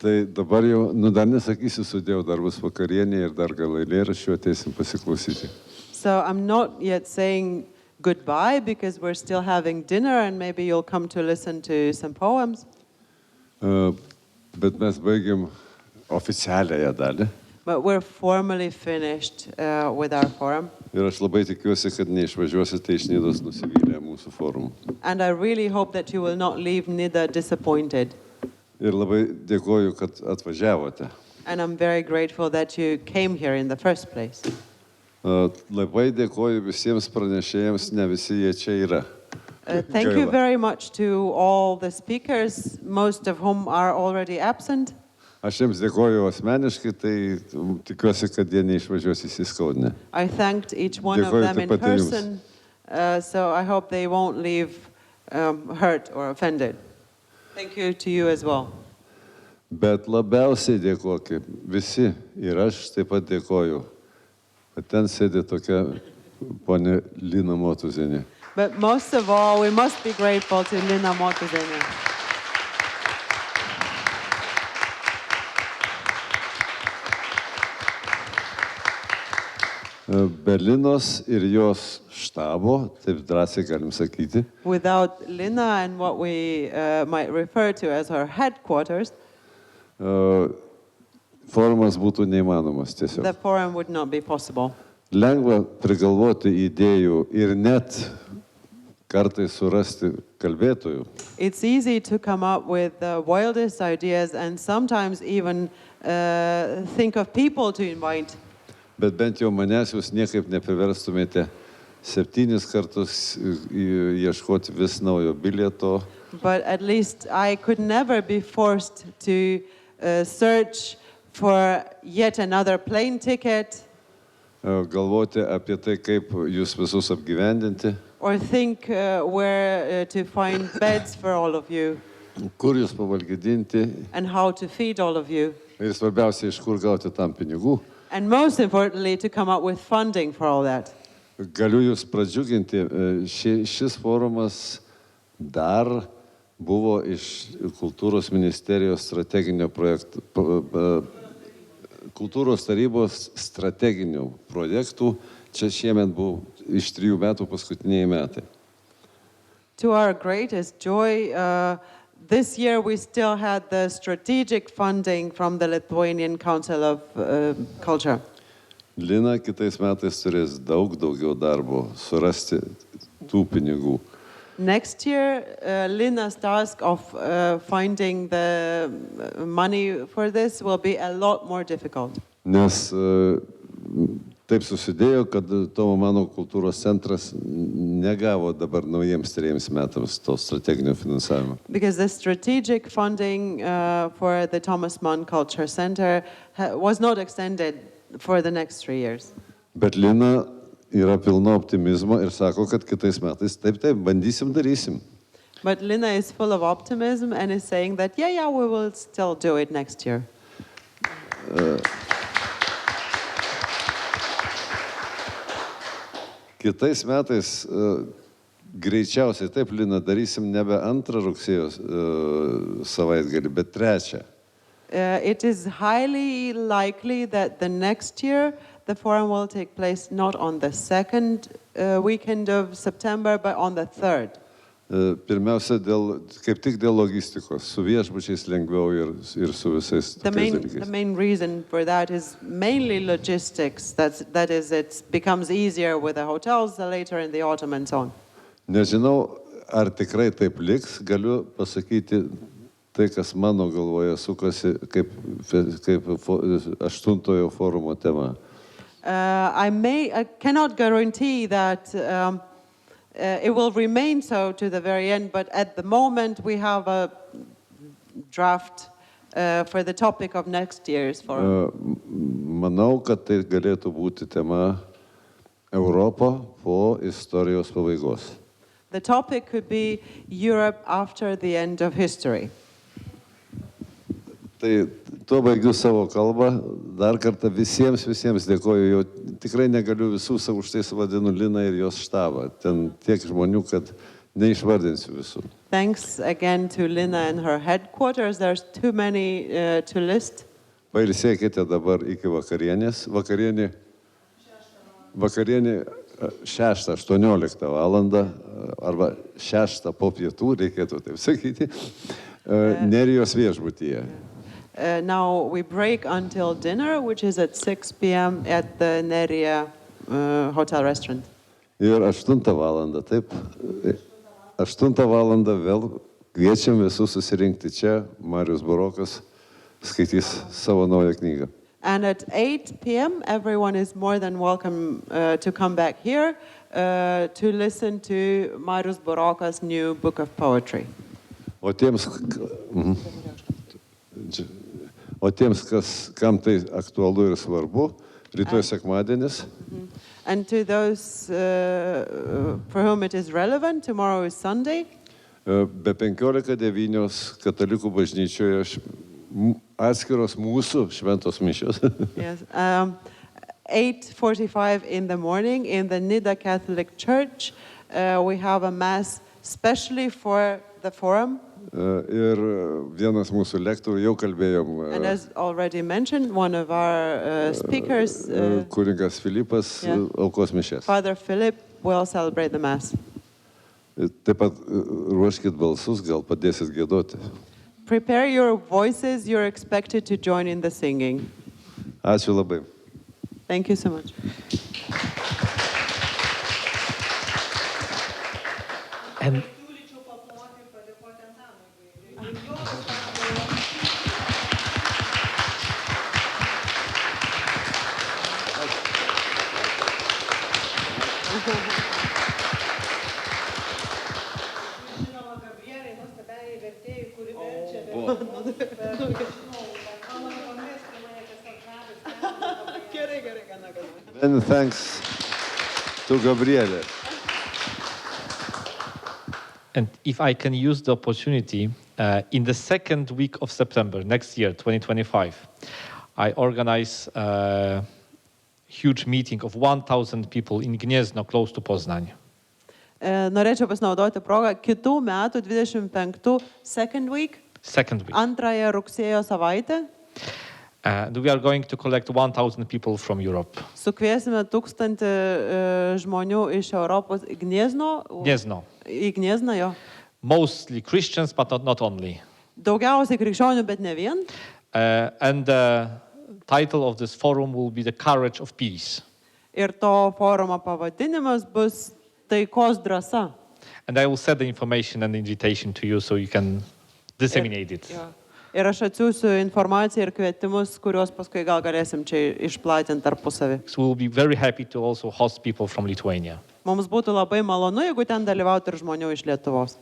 Speaker 5: Tai dabar jau, dar nesakysiu, sudėjau darbus vakarienė ir dar gal eilėraščių ateisim pasiklausyti.
Speaker 2: So I'm not yet saying goodbye because we're still having dinner and maybe you'll come to listen to some poems.
Speaker 5: Bet mes baigiam oficialiąją dalį.
Speaker 2: But we're formally finished with our forum.
Speaker 5: Ir aš labai tikiuosi, kad neišvažiuosite iš Nidos nusivylę mūsų forumu.
Speaker 2: And I really hope that you will not leave Nida disappointed.
Speaker 5: Ir labai dėkoju, kad atvažiavote.
Speaker 2: And I'm very grateful that you came here in the first place.
Speaker 5: Labai dėkoju visiems pranešėjams, ne visi jie čia yra.
Speaker 2: Thank you very much to all the speakers, most of whom are already absent.
Speaker 5: Aš jiems dėkoju asmeniškai, tai tikiuosi, kad jie neišvažiuos įsiskaudinę.
Speaker 2: I thanked each one of them in person, so I hope they won't leave hurt or offended. Thank you to you as well.
Speaker 5: Bet labiausiai dėkoju visi ir aš taip pat dėkoju, kad ten sėdė tokia ponė Lina Motuzienė.
Speaker 2: But most of all, we must be grateful to Lina Motuzienė.
Speaker 5: Berlinos ir jos štabo, taip drąsiai galim sakyti.
Speaker 2: Without Lina and what we might refer to as her headquarters,
Speaker 5: Forumas būtų neįmanomas tiesiog.
Speaker 2: the forum would not be possible.
Speaker 5: Lengva prigalvoti idėjų ir net kartais surasti kalbėtojų.
Speaker 2: It's easy to come up with the wildest ideas and sometimes even think of people to invite.
Speaker 5: Bet bent jau manęs jūs niekaip nepriverstumėte 7 kartus ieškoti vis naujo bilieto.
Speaker 2: But at least I could never be forced to search for yet another plane ticket.
Speaker 5: Galvoti apie tai, kaip jūs visus apgyvendinti.
Speaker 2: Or think where to find beds for all of you.
Speaker 5: Kur jūs pavalgydinti.
Speaker 2: And how to feed all of you.
Speaker 5: Ir svarbiausia, iš kur gauti tam pinigų.
Speaker 2: And most importantly, to come up with funding for all that.
Speaker 5: Galiu jūs pradžiuginti, šis forumas dar buvo iš Kultūros ministerijos strateginio projekto, Kultūros tarybos strateginių projektų. Čia šiemet buvo iš 3 metų paskutiniai metai.
Speaker 2: To our greatest joy, this year we still had the strategic funding from the Lithuanian Council of Culture.
Speaker 5: Lina kitais metais turės daugiau darbo surasti tų pinigų.
Speaker 2: Next year, Lina's task of finding the money for this will be a lot more difficult.
Speaker 5: Nes taip susidėjo, kad Tomo Mano kultūros centras negavo dabar naujiems 3 metams to strateginio finansavimo.
Speaker 2: Because the strategic funding for the Thomas Mann Culture Center was not extended for the next 3 years.
Speaker 5: Bet Lina yra pilna optimizmo ir sako, kad kitais metais taip, bandysim, darysim.
Speaker 2: But Lina is full of optimism and is saying that, yeah, we will still do it next year.
Speaker 5: Kitais metais greičiausiai taip, Lina, darysim nebe 2 rugsėjo savaitgalį, bet 3.
Speaker 2: It is highly likely that the next year the forum will take place not on the 2nd weekend of September, but on the 3rd.
Speaker 5: Pirmiausia, kaip tik dėl logistikos, su viešbučiais lengviau ir su visais
Speaker 2: The
Speaker 5: dalykais.
Speaker 2: main reason for that is mainly logistics. That is, it becomes easier with the hotels later in the autumn and so on.
Speaker 5: Nežinau, ar tikrai taip liks, galiu pasakyti tai, kas mano galvoje sukasi kaip 8 forumo tema.
Speaker 2: I cannot guarantee that It will remain so to the very end, but at the moment we have a draft for the topic of next year's forum.
Speaker 5: Manau, kad tai galėtų būti tema Europa po istorijos pabaigos.
Speaker 2: The topic could be Europe after the end of history.
Speaker 5: Tai tuo baigiu savo kalbą. Dar kartą visiems dėkoju. Jau tikrai negaliu visų savo už tai vadinu Liną ir jos štabą. Ten tiek žmonių, kad neišvardinsiu visų.
Speaker 2: Thanks again to Lina and her headquarters. There's too many to list.
Speaker 5: Pailsėkite dabar iki vakarienės. Vakarienė 6:18 valandą arba 6 po pietų, reikėtų taip sakyti, Nerijos viešbutyje.
Speaker 2: Now we break until dinner, which is at 6 p.m. at the Nerija hotel restaurant.
Speaker 5: Ir 8 valandą, taip. 8 valandą vėl kviečiam visus susirinkti čia. Marius Burokas skaitys savo naują knygą.
Speaker 2: And at 8 p.m. everyone is more than welcome to come back here to listen to Marius Burokas' new book of poetry.
Speaker 5: O tiems, kam tai aktualu ir svarbu, rytoj sekmadienis.
Speaker 2: And to those for whom it is relevant, tomorrow is Sunday.
Speaker 5: Be 15:09 katalikų bažnyčioje atskiros mūsų šventos mišios.
Speaker 2: Yes. 8:45 in the morning in the Nida Catholic Church, we have a mass specially for the forum.
Speaker 5: Ir vienas mūsų lektorių jau kalbėjom.
Speaker 2: And as already mentioned, one of our speakers,
Speaker 5: kunigas Filipas, aukos mišės.
Speaker 2: Father Philip, will celebrate the mass.
Speaker 5: Taip pat ruoškit balsus, gal padėsit giedoti.
Speaker 2: Prepare your voices, you're expected to join in the singing.
Speaker 5: Ačiū labai.
Speaker 2: Thank you so much.
Speaker 3: And
Speaker 5: Many thanks to Gabriele.
Speaker 3: And if I can use the opportunity, in the second week of September next year, 2025, I organize a huge meeting of 1,000 people in Gniezno, close to Poznań.
Speaker 2: Norėčiau pasinaudoti progą kitų metų 25 second week, antrąją rugsėjo savaitę.
Speaker 3: And we are going to collect 1,000 people from Europe.
Speaker 2: Sukviesime 1000 žmonių iš Europos į Gniezno. Į Gniezną, jo.
Speaker 3: Mostly Christians, but not only.
Speaker 2: Daugiausiai krikščionių, bet ne vien.
Speaker 3: And the title of this forum will be The Courage of Peace.
Speaker 2: Ir to forumo pavadinimas bus Taikos drąsa.
Speaker 3: And I will send the information and invitation to you so you can disseminate it.
Speaker 2: Ir aš atsiųsiu informaciją ir kvietimus, kuriuos paskui gal galėsim čia išplatinti tarpusavį.
Speaker 3: So we'll be very happy to also host people from Lithuania.
Speaker 2: Mums būtų labai malonu, jeigu ten dalyvautų ir žmonių iš Lietuvos.